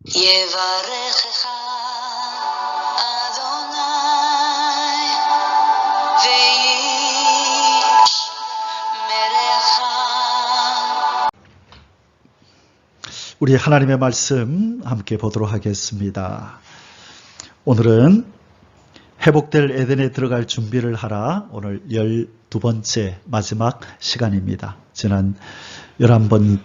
יברכך אדוני וישמרך. 우리 하나님의 말씀 함께 보도록 하겠습니다. 오늘은 회복될 에덴에 들어갈 준비를 하라. 오늘 12번째 마지막 시간입니다. 지난 11번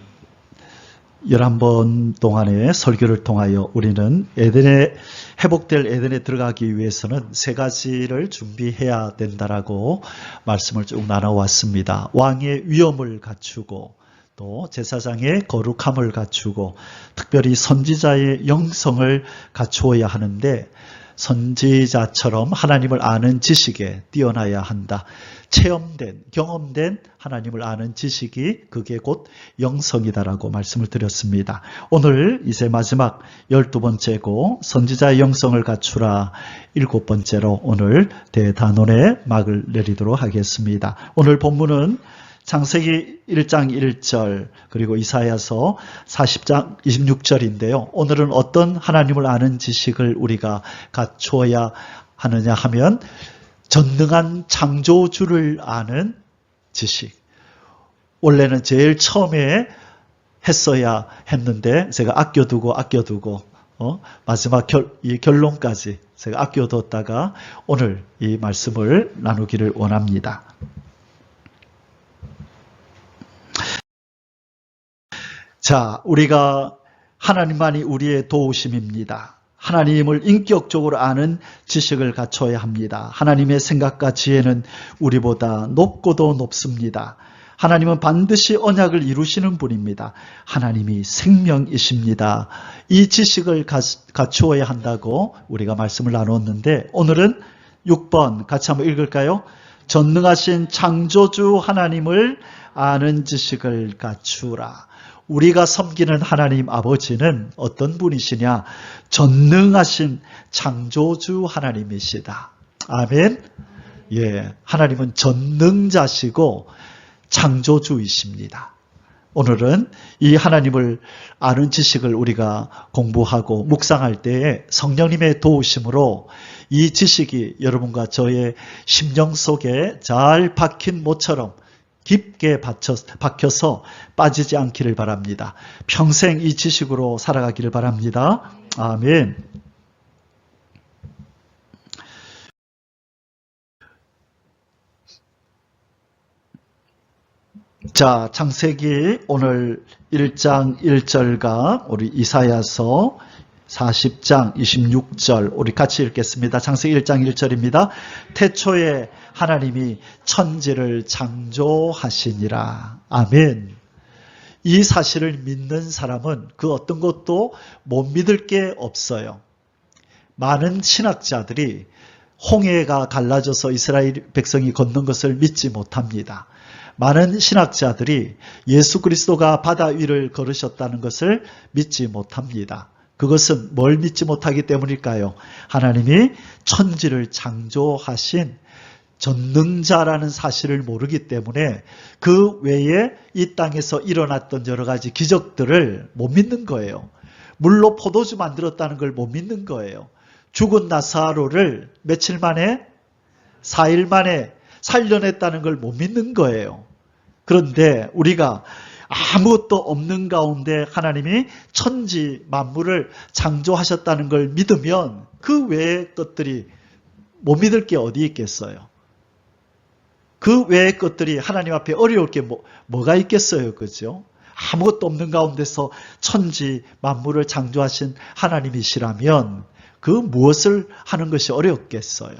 동안의 설교를 통하여 우리는 회복될 에덴에 들어가기 위해서는 세 가지를 준비해야 된다라고 말씀을 쭉 나눠왔습니다. 왕의 위엄을 갖추고, 또 제사장의 거룩함을 갖추고, 특별히 선지자의 영성을 갖추어야 하는데, 선지자처럼 하나님을 아는 지식에 뛰어나야 한다. 경험된 하나님을 아는 지식이 그게 곧 영성이다라고 말씀을 드렸습니다. 오늘 이제 마지막 12번째고 선지자의 영성을 갖추라 7번째로 오늘 대단원의 막을 내리도록 하겠습니다. 오늘 본문은 창세기 1장 1절 그리고 이사야서 40장 26절인데요. 오늘은 어떤 하나님을 아는 지식을 우리가 갖추어야 하느냐 하면 전능한 창조주를 아는 지식. 원래는 제일 처음에 했어야 했는데 제가 아껴두고 마지막 이 결론까지 제가 아껴뒀다가 오늘 이 말씀을 나누기를 원합니다. 자, 우리가 하나님만이 우리의 도우심입니다. 하나님을 인격적으로 아는 지식을 갖춰야 합니다. 하나님의 생각과 지혜는 우리보다 높고도 높습니다. 하나님은 반드시 언약을 이루시는 분입니다. 하나님이 생명이십니다. 이 지식을 갖추어야 한다고 우리가 말씀을 나눴는데 오늘은 6번 같이 한번 읽을까요? 전능하신 창조주 하나님을 아는 지식을 갖추라. 우리가 섬기는 하나님 아버지는 어떤 분이시냐? 전능하신 창조주 하나님이시다. 아멘. 예, 하나님은 전능자시고 창조주이십니다. 오늘은 이 하나님을 아는 지식을 우리가 공부하고 묵상할 때에 성령님의 도우심으로 이 지식이 여러분과 저의 심령 속에 잘 박힌 모처럼 깊게 박혀서 빠지지 않기를 바랍니다. 평생 이 지식으로 살아가기를 바랍니다. 아멘. 자, 창세기 오늘 1장 1절과 우리 이사야서 40장 26절 우리 같이 읽겠습니다. 창세기 1장 1절입니다. 태초에 하나님이 천지를 창조하시니라. 아멘. 이 사실을 믿는 사람은 그 어떤 것도 못 믿을 게 없어요. 많은 신학자들이 홍해가 갈라져서 이스라엘 백성이 걷는 것을 믿지 못합니다. 많은 신학자들이 예수 그리스도가 바다 위를 걸으셨다는 것을 믿지 못합니다. 그것은 뭘 믿지 못하기 때문일까요? 하나님이 천지를 창조하신 전능자라는 사실을 모르기 때문에 그 외에 이 땅에서 일어났던 여러 가지 기적들을 못 믿는 거예요. 물로 포도주 만들었다는 걸 못 믿는 거예요. 죽은 나사로를 며칠 만에 4일 만에 살려냈다는 걸 못 믿는 거예요. 그런데 우리가 아무것도 없는 가운데 하나님이 천지 만물을 창조하셨다는 걸 믿으면 그 외의 것들이 못 믿을 게 어디 있겠어요? 그 외의 것들이 하나님 앞에 어려울 게 뭐가 있겠어요? 그죠? 아무것도 없는 가운데서 천지 만물을 창조하신 하나님이시라면 그 무엇을 하는 것이 어렵겠어요?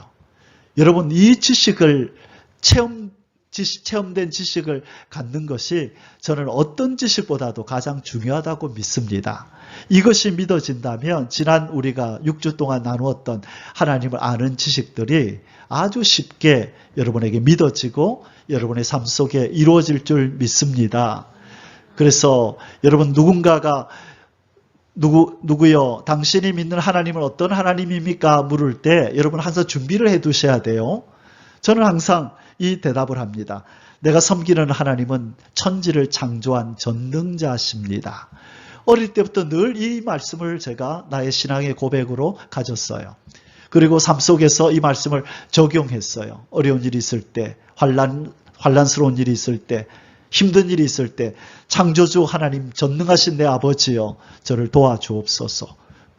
여러분, 이 지식을 체험된 지식을 갖는 것이 저는 어떤 지식보다도 가장 중요하다고 믿습니다. 이것이 믿어진다면 지난 우리가 6주 동안 나누었던 하나님을 아는 지식들이 아주 쉽게 여러분에게 믿어지고 여러분의 삶 속에 이루어질 줄 믿습니다. 그래서 여러분 누군가가 누구요? 당신이 믿는 하나님은 어떤 하나님입니까? 물을 때 여러분 항상 준비를 해 두셔야 돼요. 저는 항상 이 대답을 합니다. 내가 섬기는 하나님은 천지를 창조한 전능자십니다. 어릴 때부터 늘 이 말씀을 제가 나의 신앙의 고백으로 가졌어요. 그리고 삶 속에서 이 말씀을 적용했어요. 어려운 일이 있을 때, 환란스러운 일이 있을 때, 힘든 일이 있을 때 창조주 하나님 전능하신 내 아버지여 저를 도와주옵소서.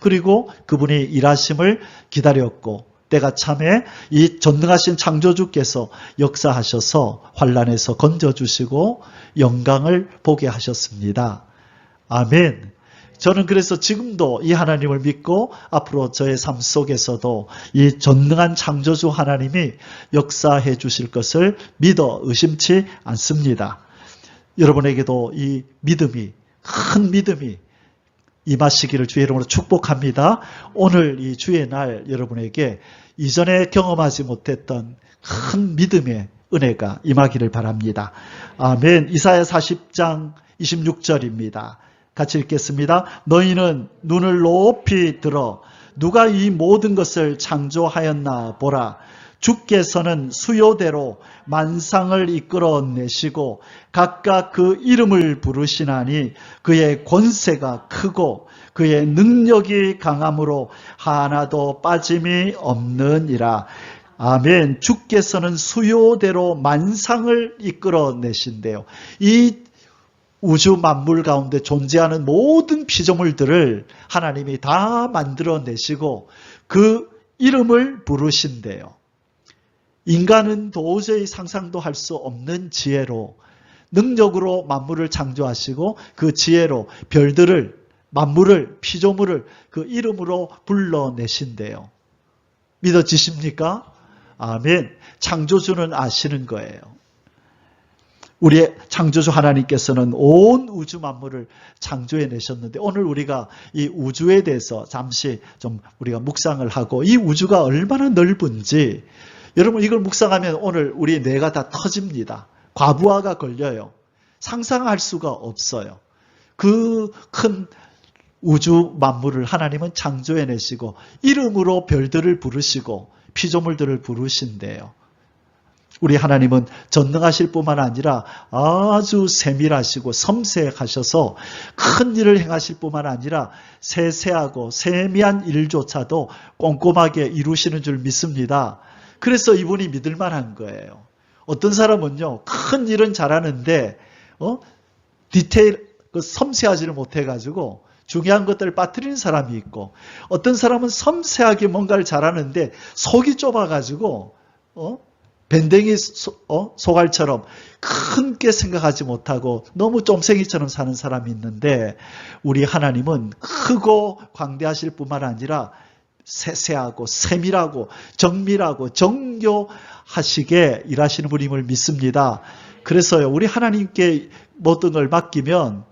그리고 그분이 일하심을 기다렸고 때가 참에 이 전능하신 창조주께서 역사하셔서 환란에서 건져주시고 영광을 보게 하셨습니다. 아멘. 저는 그래서 지금도 이 하나님을 믿고 앞으로 저의 삶 속에서도 이 전능한 창조주 하나님이 역사해 주실 것을 믿어 의심치 않습니다. 여러분에게도 이 믿음이, 큰 믿음이 임하시기를 주의 이름으로 축복합니다. 오늘 이 주의 날 여러분에게 이전에 경험하지 못했던 큰 믿음의 은혜가 임하기를 바랍니다. 아멘. 이사야 40장 26절입니다. 같이 읽겠습니다. 너희는 눈을 높이 들어 누가 이 모든 것을 창조하였나 보라. 주께서는 수요대로 만상을 이끌어내시고 각각 그 이름을 부르시나니 그의 권세가 크고 그의 능력이 강함으로 하나도 빠짐이 없느니라. 아멘. 주께서는 수요대로 만상을 이끌어내신대요. 이 우주 만물 가운데 존재하는 모든 피조물들을 하나님이 다 만들어내시고 그 이름을 부르신대요. 인간은 도저히 상상도 할 수 없는 지혜로 능력으로 만물을 창조하시고 그 지혜로 별들을 만물을 피조물을 그 이름으로 불러내신대요. 믿어지십니까? 아멘. 창조주는 아시는 거예요. 우리의 창조주 하나님께서는 온 우주 만물을 창조해내셨는데 오늘 우리가 이 우주에 대해서 잠시 좀 우리가 묵상을 하고 이 우주가 얼마나 넓은지 여러분 이걸 묵상하면 오늘 우리 뇌가 다 터집니다. 과부하가 걸려요. 상상할 수가 없어요. 그 큰 우주 만물을 하나님은 창조해내시고 이름으로 별들을 부르시고 피조물들을 부르신대요. 우리 하나님은 전능하실 뿐만 아니라 아주 세밀하시고 섬세하셔서 큰 일을 행하실 뿐만 아니라 세세하고 세미한 일조차도 꼼꼼하게 이루시는 줄 믿습니다. 그래서 이분이 믿을 만한 거예요. 어떤 사람은요, 큰 일은 잘하는데 디테일, 섬세하지를 못해가지고 중요한 것들을 빠뜨리는 사람이 있고 어떤 사람은 섬세하게 뭔가를 잘하는데 속이 좁아가지고 밴댕이 소갈처럼 큰게 생각하지 못하고 너무 쫌생이처럼 사는 사람이 있는데 우리 하나님은 크고 광대하실 뿐만 아니라 세세하고 세밀하고 정밀하고 정교하시게 일하시는 분임을 믿습니다. 그래서요, 우리 하나님께 모든 걸 맡기면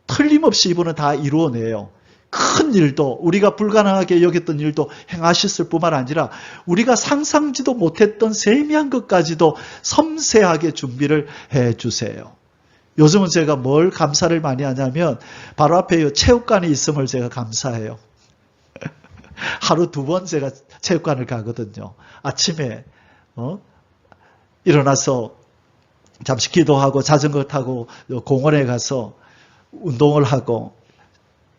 틀림없이 이분은 다 이루어내요. 큰 일도 우리가 불가능하게 여겼던 일도 행하셨을 뿐만 아니라 우리가 상상지도 못했던 세미한 것까지도 섬세하게 준비를 해주세요. 요즘은 제가 뭘 감사를 많이 하냐면 바로 앞에 체육관이 있음을 제가 감사해요. 하루 2번 제가 체육관을 가거든요. 아침에 일어나서 잠시 기도하고 자전거 타고 공원에 가서 운동을 하고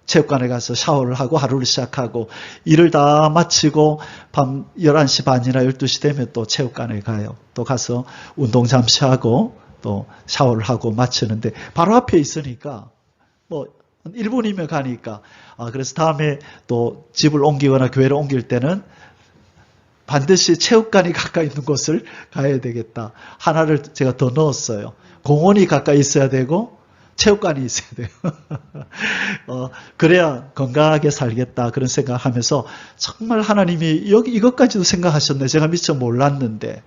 체육관에 가서 샤워를 하고 하루를 시작하고 일을 다 마치고 밤 11시 반이나 12시 되면 또 체육관에 가요. 또 가서 운동 잠시 하고 또 샤워를 하고 마치는데 바로 앞에 있으니까 뭐 1분이면 가니까 그래서 다음에 또 집을 옮기거나 교회를 옮길 때는 반드시 체육관이 가까이 있는 곳을 가야 되겠다. 하나를 제가 더 넣었어요. 공원이 가까이 있어야 되고 체육관이 있어야 돼요. 그래야 건강하게 살겠다 그런 생각하면서 정말 하나님이 이것까지도 생각하셨네. 제가 미처 몰랐는데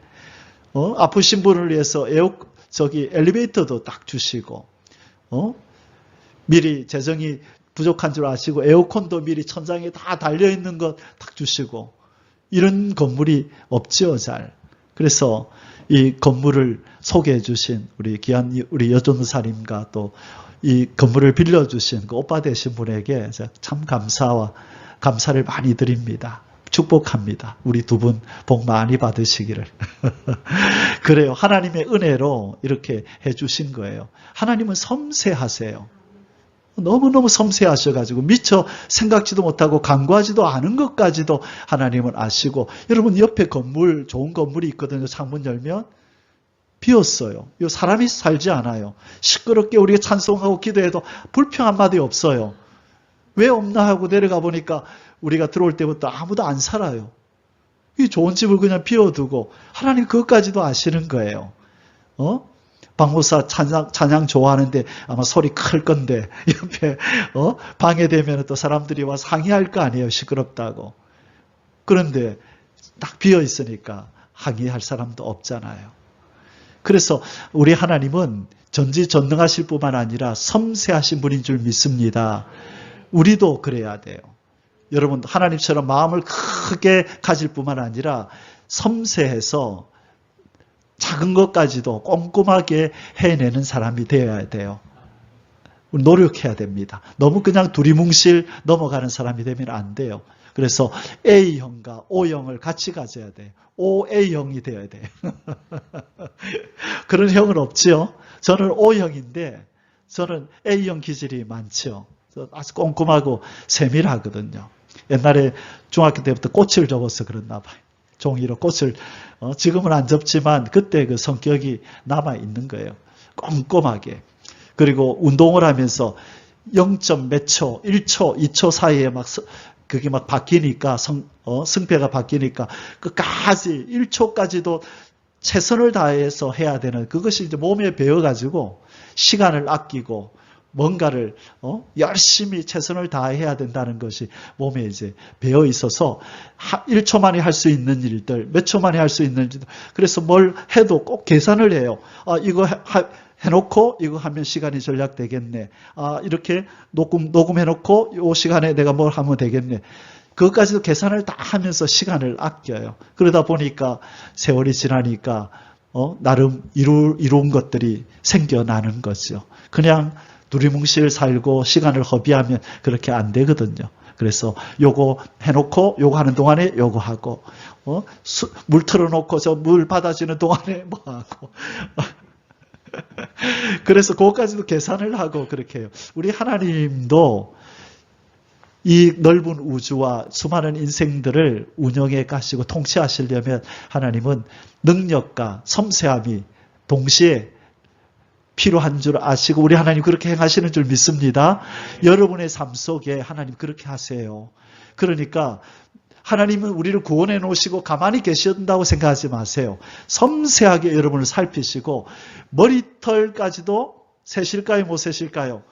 아프신 분을 위해서 엘리베이터도 딱 주시고 미리 재정이 부족한 줄 아시고 에어컨도 미리 천장에 다 달려있는 것 딱 주시고 이런 건물이 없지요 잘. 그래서 이 건물을 소개해 주신 우리 귀한 우리 여전사님과 또 이 건물을 빌려주신 그 오빠 되신 분에게 참 감사를 많이 드립니다. 축복합니다. 우리 두 분 복 많이 받으시기를. 그래요. 하나님의 은혜로 이렇게 해주신 거예요. 하나님은 섬세하세요. 너무너무 섬세하셔가지고 미처 생각지도 못하고 간구하지도 않은 것까지도 하나님은 아시고, 여러분 옆에 건물, 좋은 건물이 있거든요. 창문 열면 비었어요. 이 사람이 살지 않아요. 시끄럽게 우리가 찬송하고 기도해도 불평 한마디 없어요. 왜 없나 하고 내려가 보니까 우리가 들어올 때부터 아무도 안 살아요. 이 좋은 집을 그냥 비워두고 하나님 그것까지도 아시는 거예요. 박목사 찬양 좋아하는데 아마 소리 클 건데 옆에 방해되면 또 사람들이 와서 항의할 거 아니에요. 시끄럽다고. 그런데 딱 비어 있으니까 항의할 사람도 없잖아요. 그래서 우리 하나님은 전지전능하실 뿐만 아니라 섬세하신 분인 줄 믿습니다. 우리도 그래야 돼요. 여러분, 하나님처럼 마음을 크게 가질 뿐만 아니라 섬세해서 작은 것까지도 꼼꼼하게 해내는 사람이 되어야 돼요. 노력해야 됩니다. 너무 그냥 두리뭉실 넘어가는 사람이 되면 안 돼요. 그래서 A형과 O형을 같이 가져야 돼요. OA형이 되어야 돼요. 그런 형은 없지요. 저는 O형인데 저는 A형 기질이 많죠. 아주 꼼꼼하고 세밀하거든요. 옛날에 중학교 때부터 꽃을 접어서 그랬나 봐요. 종이로 꽃을, 지금은 안 접지만 그때 그 성격이 남아있는 거예요. 꼼꼼하게. 그리고 운동을 하면서 0. 몇 초, 1초, 2초 사이에 그게 막 바뀌니까, 승패가 바뀌니까, 끝까지, 1초까지도 최선을 다해서 해야 되는, 그것이 이제 몸에 배워가지고, 시간을 아끼고, 뭔가를, 열심히 최선을 다해야 된다는 것이 몸에 이제 배어 있어서, 1초 만에 할 수 있는 일들, 몇 초 만에 할 수 있는 일들, 그래서 뭘 해도 꼭 계산을 해요. 이거 해놓고 이거 하면 시간이 절약되겠네. 이렇게 녹음해놓고 이 시간에 내가 뭘 하면 되겠네. 그것까지도 계산을 다 하면서 시간을 아껴요. 그러다 보니까 세월이 지나니까 나름 이룬 것들이 생겨나는 거죠. 그냥 두리뭉실 살고 시간을 허비하면 그렇게 안 되거든요. 그래서 요거 해놓고 요거 하는 동안에 요거 하고 물 틀어놓고 저 물 받아주는 동안에 뭐 하고 그래서 그것까지도 계산을 하고 그렇게 해요. 우리 하나님도 이 넓은 우주와 수많은 인생들을 운영해 가시고 통치하시려면 하나님은 능력과 섬세함이 동시에 필요한 줄 아시고 우리 하나님 그렇게 행하시는 줄 믿습니다. 여러분의 삶 속에 하나님 그렇게 하세요. 그러니까 하나님은 우리를 구원해 놓으시고 가만히 계신다고 생각하지 마세요. 섬세하게 여러분을 살피시고 머리털까지도 세실까요? 못 세실까요?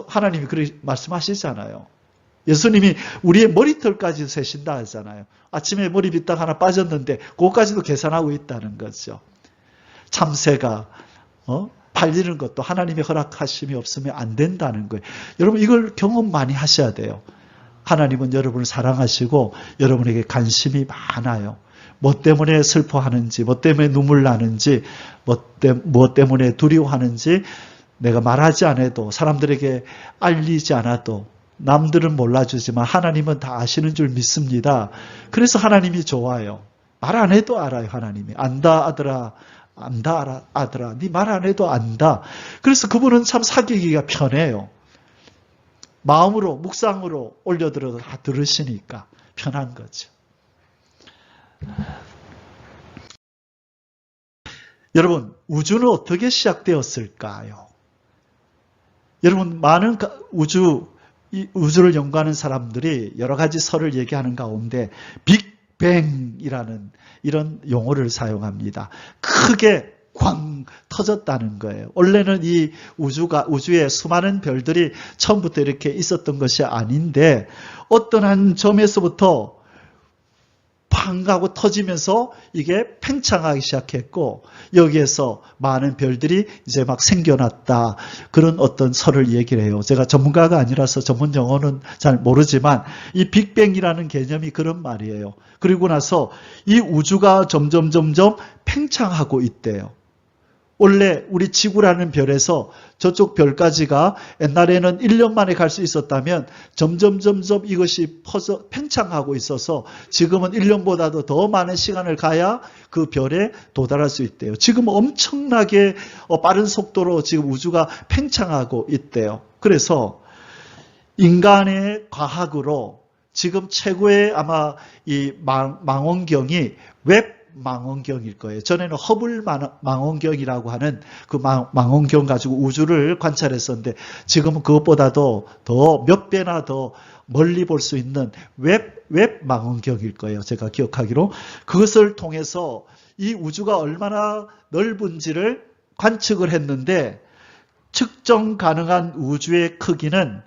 하나님이 그렇게 말씀하시잖아요. 예수님이 우리의 머리털까지 세신다 하잖아요. 아침에 머리 빗딱 하나 빠졌는데 그것까지도 계산하고 있다는 거죠. 참새가 팔리는 것도 하나님의 허락하심이 없으면 안 된다는 거예요. 여러분 이걸 경험 많이 하셔야 돼요. 하나님은 여러분을 사랑하시고 여러분에게 관심이 많아요. 뭐 때문에 슬퍼하는지, 뭐 때문에 눈물 나는지, 뭐 때문에 두려워하는지 내가 말하지 않아도 사람들에게 알리지 않아도 남들은 몰라주지만 하나님은 다 아시는 줄 믿습니다. 그래서 하나님이 좋아요. 말 안 해도 알아요. 하나님이. 안다 아들아. 안다 아들아. 네 말 안 해도 안다. 그래서 그분은 참 사귀기가 편해요. 마음으로 묵상으로 올려들어도 다 들으시니까 편한 거죠. 여러분 우주는 어떻게 시작되었을까요? 여러분 많은 우주를 연구하는 사람들이 여러 가지 설을 얘기하는 가운데 빅뱅이라는 이런 용어를 사용합니다. 크게 꽝 터졌다는 거예요. 원래는 이 우주에 수많은 별들이 처음부터 이렇게 있었던 것이 아닌데 어떤 한 점에서부터 팡 하고 터지면서 이게 팽창하기 시작했고 여기에서 많은 별들이 이제 막 생겨났다. 그런 어떤 설을 얘기를 해요. 제가 전문가가 아니라서 전문 용어는 잘 모르지만 이 빅뱅이라는 개념이 그런 말이에요. 그리고 나서 이 우주가 점점 팽창하고 있대요. 원래 우리 지구라는 별에서 저쪽 별까지가 옛날에는 1년 만에 갈 수 있었다면 점점 이것이 팽창하고 있어서 지금은 1년보다도 더 많은 시간을 가야 그 별에 도달할 수 있대요. 지금 엄청나게 빠른 속도로 지금 우주가 팽창하고 있대요. 그래서 인간의 과학으로 지금 최고의 아마 이 망원경이 웹 망원경일 거예요. 전에는 허블 망원경이라고 하는 그 망원경 가지고 우주를 관찰했었는데 지금은 그것보다도 더 몇 배나 더 멀리 볼 수 있는 웹 망원경일 거예요. 제가 기억하기로. 그것을 통해서 이 우주가 얼마나 넓은지를 관측을 했는데 측정 가능한 우주의 크기는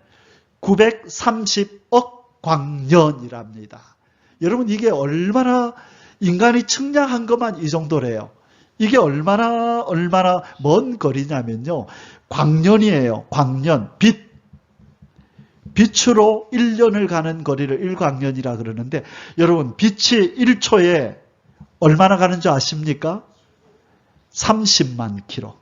930억 광년이랍니다. 여러분 이게 얼마나 인간이 측량한 것만 이 정도래요. 이게 얼마나 먼 거리냐면요. 광년이에요. 광년. 빛으로 1년을 가는 거리를 1광년이라 그러는데 여러분 빛이 1초에 얼마나 가는 줄 아십니까? 30만 킬로.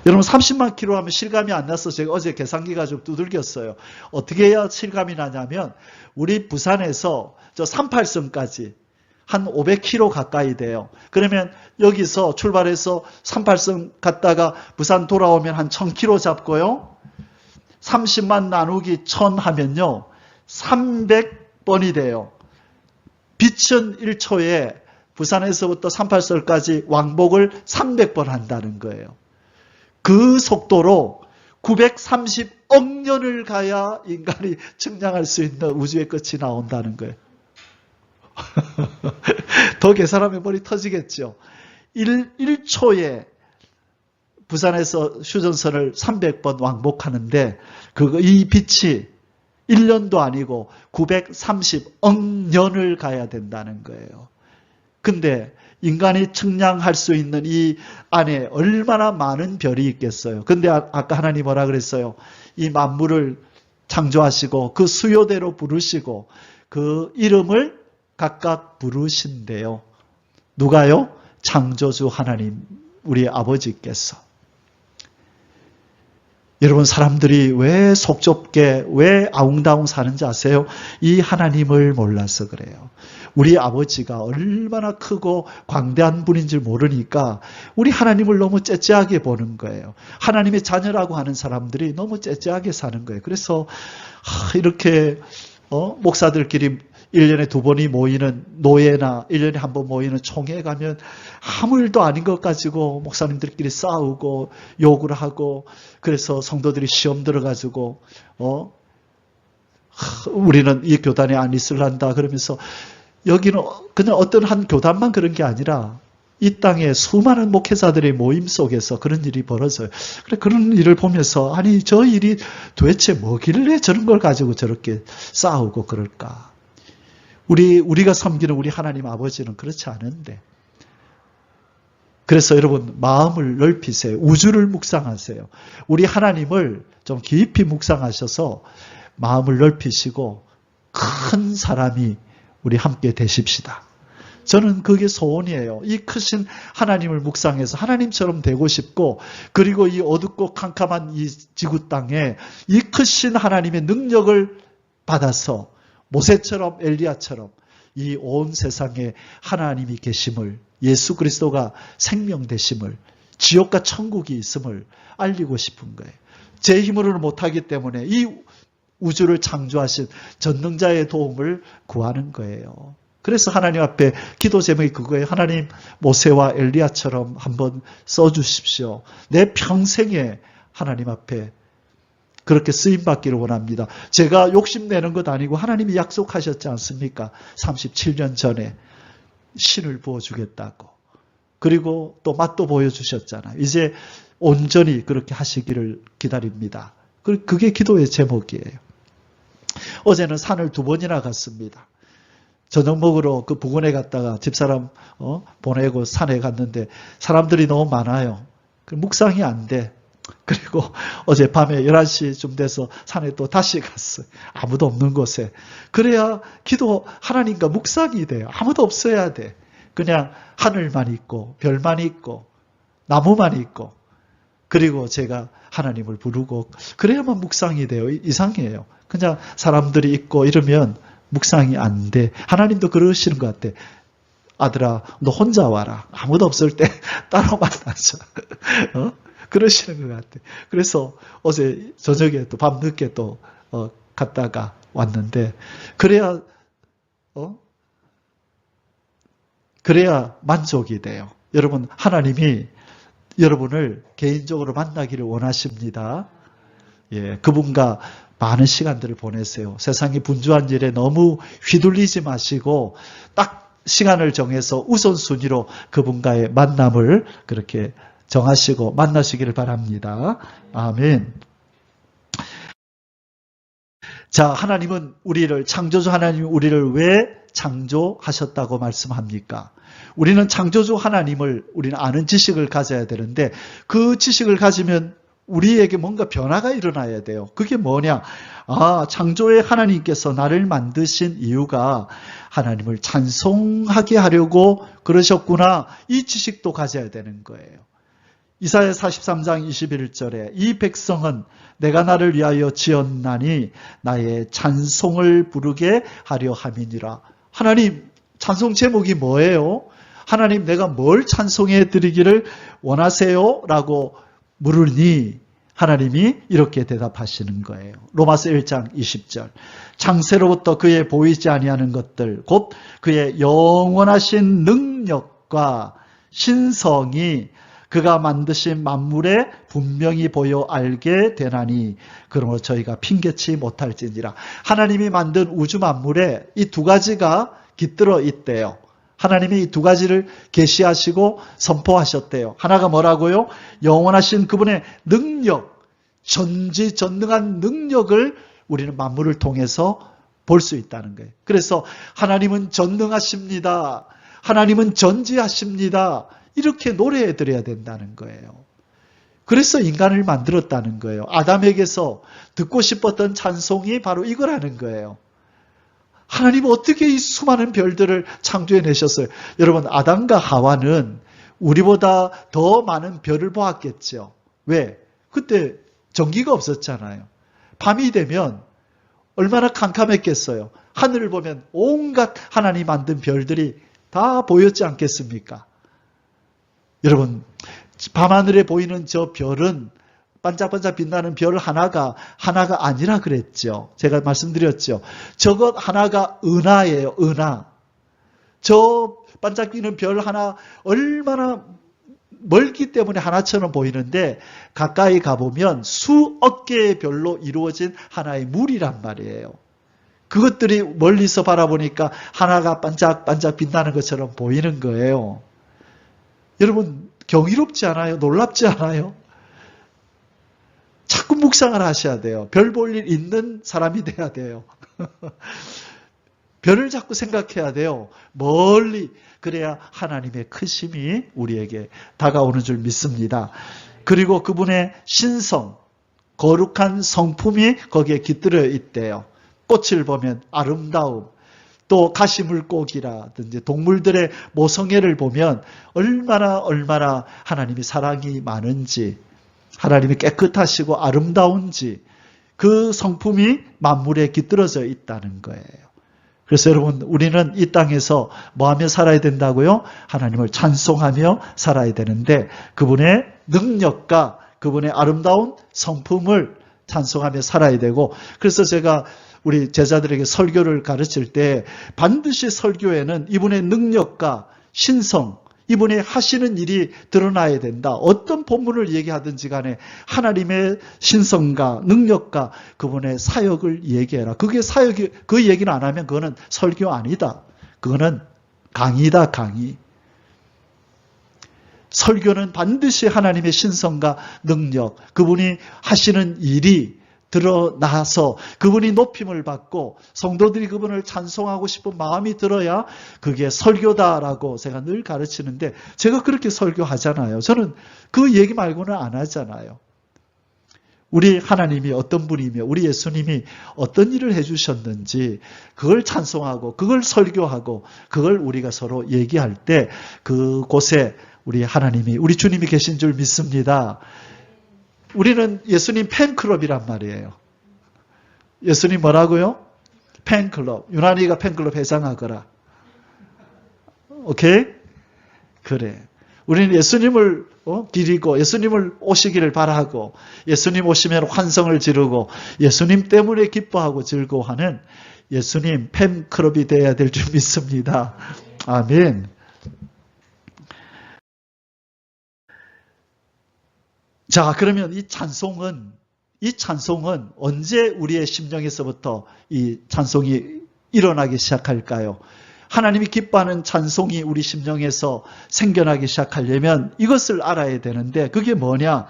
여러분 30만 킬로 하면 실감이 안 나서 제가 어제 계산기 가지고 두들겼어요. 어떻게 해야 실감이 나냐면 우리 부산에서 저 38선까지 한 500km 가까이 돼요. 그러면 여기서 출발해서 38선 갔다가 부산 돌아오면 한 1000km 잡고요. 30만 나누기 1000 하면요. 300번이 돼요. 빛은 1초에 부산에서부터 38선까지 왕복을 300번 한다는 거예요. 그 속도로 930억 년을 가야 인간이 측량할 수 있는 우주의 끝이 나온다는 거예요. 더 계산하면 머리 터지겠죠. 1초에 부산에서 휴전선을 300번 왕복하는데 이 빛이 1년도 아니고 930억 년을 가야 된다는 거예요. 근데 인간이 측량할 수 있는 이 안에 얼마나 많은 별이 있겠어요. 근데 아까 하나님 뭐라 그랬어요? 이 만물을 창조하시고 그 수요대로 부르시고 그 이름을 각각 부르신대요. 누가요? 창조주 하나님, 우리 아버지께서. 여러분 사람들이 왜 속 좁게 왜 아웅다웅 사는지 아세요? 이 하나님을 몰라서 그래요. 우리 아버지가 얼마나 크고 광대한 분인 줄 모르니까 우리 하나님을 너무 째째하게 보는 거예요. 하나님의 자녀라고 하는 사람들이 너무 째째하게 사는 거예요. 그래서 이렇게 목사들끼리 1년에 2번이 모이는 노예나 1년에 1번 모이는 총회에 가면 아무 일도 아닌 것 가지고 목사님들끼리 싸우고 욕을 하고 그래서 성도들이 시험 들어가지고 우리는 이 교단에 안 있을란다 그러면서 여기는 그냥 어떤 한 교단만 그런 게 아니라 이 땅에 수많은 목회자들의 모임 속에서 그런 일이 벌어져요. 그래 그런 일을 보면서 아니 저 일이 도대체 뭐길래 저런 걸 가지고 저렇게 싸우고 그럴까? 우리가 섬기는 우리 하나님 아버지는 그렇지 않은데. 그래서 여러분 마음을 넓히세요. 우주를 묵상하세요. 우리 하나님을 좀 깊이 묵상하셔서 마음을 넓히시고 큰 사람이 우리 함께 되십시다. 저는 그게 소원이에요. 이 크신 하나님을 묵상해서 하나님처럼 되고 싶고 그리고 이 어둡고 캄캄한 이 지구 땅에 이 크신 하나님의 능력을 받아서 모세처럼 엘리야처럼 이 온 세상에 하나님이 계심을 예수 그리스도가 생명 되심을 지옥과 천국이 있음을 알리고 싶은 거예요. 제 힘으로는 못하기 때문에 이 우주를 창조하신 전능자의 도움을 구하는 거예요. 그래서 하나님 앞에 기도 제목이 그거예요. 하나님 모세와 엘리야처럼 한번 써주십시오. 내 평생에 하나님 앞에 그렇게 쓰임받기를 원합니다. 제가 욕심내는 것 아니고 하나님이 약속하셨지 않습니까? 37년 전에 신을 부어주겠다고. 그리고 또 맛도 보여주셨잖아요. 이제 온전히 그렇게 하시기를 기다립니다. 그게 기도의 제목이에요. 어제는 산을 2번이나 갔습니다. 저녁 먹으러 그 부근에 갔다가 집사람 보내고 산에 갔는데 사람들이 너무 많아요. 묵상이 안 돼. 그리고 어젯밤에 11시쯤 돼서 산에 또 다시 갔어요. 아무도 없는 곳에. 그래야 기도 하나님과 묵상이 돼요. 아무도 없어야 돼. 그냥 하늘만 있고 별만 있고 나무만 있고 그리고 제가 하나님을 부르고 그래야만 묵상이 돼요. 이상해요. 그냥 사람들이 있고 이러면 묵상이 안 돼. 하나님도 그러시는 것 같아. 아들아, 너 혼자 와라. 아무도 없을 때 따로 만나자. 그러시는 것 같아요. 그래서 어제 저녁에 또 밤늦게 또 갔다가 왔는데, 그래야 그래야 만족이 돼요. 여러분, 하나님이 여러분을 개인적으로 만나기를 원하십니다. 예, 그분과 많은 시간들을 보내세요. 세상이 분주한 일에 너무 휘둘리지 마시고 딱 시간을 정해서 우선순위로 그분과의 만남을 그렇게 정하시고 만나시기를 바랍니다. 아멘. 자, 하나님은 창조주 하나님이 우리를 왜 창조하셨다고 말씀합니까? 우리는 창조주 하나님을 우리는 아는 지식을 가져야 되는데, 그 지식을 가지면 우리에게 뭔가 변화가 일어나야 돼요. 그게 뭐냐? 창조의 하나님께서 나를 만드신 이유가 하나님을 찬송하게 하려고 그러셨구나. 이 지식도 가져야 되는 거예요. 이사야 43장 21절에 이 백성은 내가 나를 위하여 지었나니 나의 찬송을 부르게 하려 함이니라. 하나님, 찬송 제목이 뭐예요? 하나님, 내가 뭘 찬송해 드리기를 원하세요? 라고 물으니 하나님이 이렇게 대답하시는 거예요. 로마서 1장 20절. 창세로부터 그의 보이지 아니하는 것들, 곧 그의 영원하신 능력과 신성이 그가 만드신 만물에 분명히 보여 알게 되나니 그러므로 저희가 핑계치 못할지니라. 하나님이 만든 우주 만물에 이 두 가지가 깃들어 있대요. 하나님이 이 두 가지를 계시하시고 선포하셨대요. 하나가 뭐라고요? 영원하신 그분의 능력, 전지전능한 능력을 우리는 만물을 통해서 볼 수 있다는 거예요. 그래서 하나님은 전능하십니다. 하나님은 전지하십니다. 이렇게 노래해 드려야 된다는 거예요. 그래서 인간을 만들었다는 거예요. 아담에게서 듣고 싶었던 찬송이 바로 이거라는 거예요. 하나님은 어떻게 이 수많은 별들을 창조해내셨어요? 여러분, 아담과 하와는 우리보다 더 많은 별을 보았겠죠. 왜? 그때 전기가 없었잖아요. 밤이 되면 얼마나 캄캄했겠어요. 하늘을 보면 온갖 하나님 만든 별들이 다 보였지 않겠습니까? 여러분, 밤하늘에 보이는 저 별은 반짝반짝 빛나는 별 하나가 아니라 그랬죠. 제가 말씀드렸죠. 저것 하나가 은하예요. 은하. 저 반짝이는 별 하나 얼마나 멀기 때문에 하나처럼 보이는데 가까이 가보면 수억 개의 별로 이루어진 하나의 물이란 말이에요. 그것들이 멀리서 바라보니까 하나가 반짝반짝 빛나는 것처럼 보이는 거예요. 여러분, 경이롭지 않아요? 놀랍지 않아요? 자꾸 묵상을 하셔야 돼요. 별 볼 일 있는 사람이 돼야 돼요. 별을 자꾸 생각해야 돼요. 멀리. 그래야 하나님의 크심이 우리에게 다가오는 줄 믿습니다. 그리고 그분의 신성, 거룩한 성품이 거기에 깃들어 있대요. 꽃을 보면 아름다움, 또 가시물고기라든지 동물들의 모성애를 보면 얼마나 하나님이 사랑이 많은지, 하나님이 깨끗하시고 아름다운지 그 성품이 만물에 깃들어져 있다는 거예요. 그래서 여러분, 우리는 이 땅에서 뭐하며 살아야 된다고요? 하나님을 찬송하며 살아야 되는데 그분의 능력과 그분의 아름다운 성품을 찬송하며 살아야 되고, 그래서 제가 우리 제자들에게 설교를 가르칠 때 반드시 설교에는 이분의 능력과 신성, 이분이 하시는 일이 드러나야 된다. 어떤 본문을 얘기하든지 간에 하나님의 신성과 능력과 그분의 사역을 얘기해라. 그게 사역이, 그 얘기는 안 하면 그거는 설교 아니다. 그거는 강의다, 강의. 설교는 반드시 하나님의 신성과 능력, 그분이 하시는 일이 드러나서 그분이 높임을 받고 성도들이 그분을 찬송하고 싶은 마음이 들어야 그게 설교다라고 제가 늘 가르치는데, 제가 그렇게 설교하잖아요. 저는 그 얘기 말고는 안 하잖아요. 우리 하나님이 어떤 분이며 우리 예수님이 어떤 일을 해주셨는지 그걸 찬송하고 그걸 설교하고 그걸 우리가 서로 얘기할 때 그곳에 우리 하나님이, 우리 주님이 계신 줄 믿습니다. 우리는 예수님 팬클럽이란 말이에요. 예수님 뭐라고요? 팬클럽. 유난히가 팬클럽 회장하거라. 오케이? 그래. 우리는 예수님을 기리고 예수님을 오시기를 바라고 예수님 오시면 환성을 지르고 예수님 때문에 기뻐하고 즐거워하는 예수님 팬클럽이 되어야 될 줄 믿습니다. 아멘. 자, 그러면 이 찬송은 언제 우리의 심령에서부터 이 찬송이 일어나기 시작할까요? 하나님이 기뻐하는 찬송이 우리 심령에서 생겨나기 시작하려면 이것을 알아야 되는데 그게 뭐냐?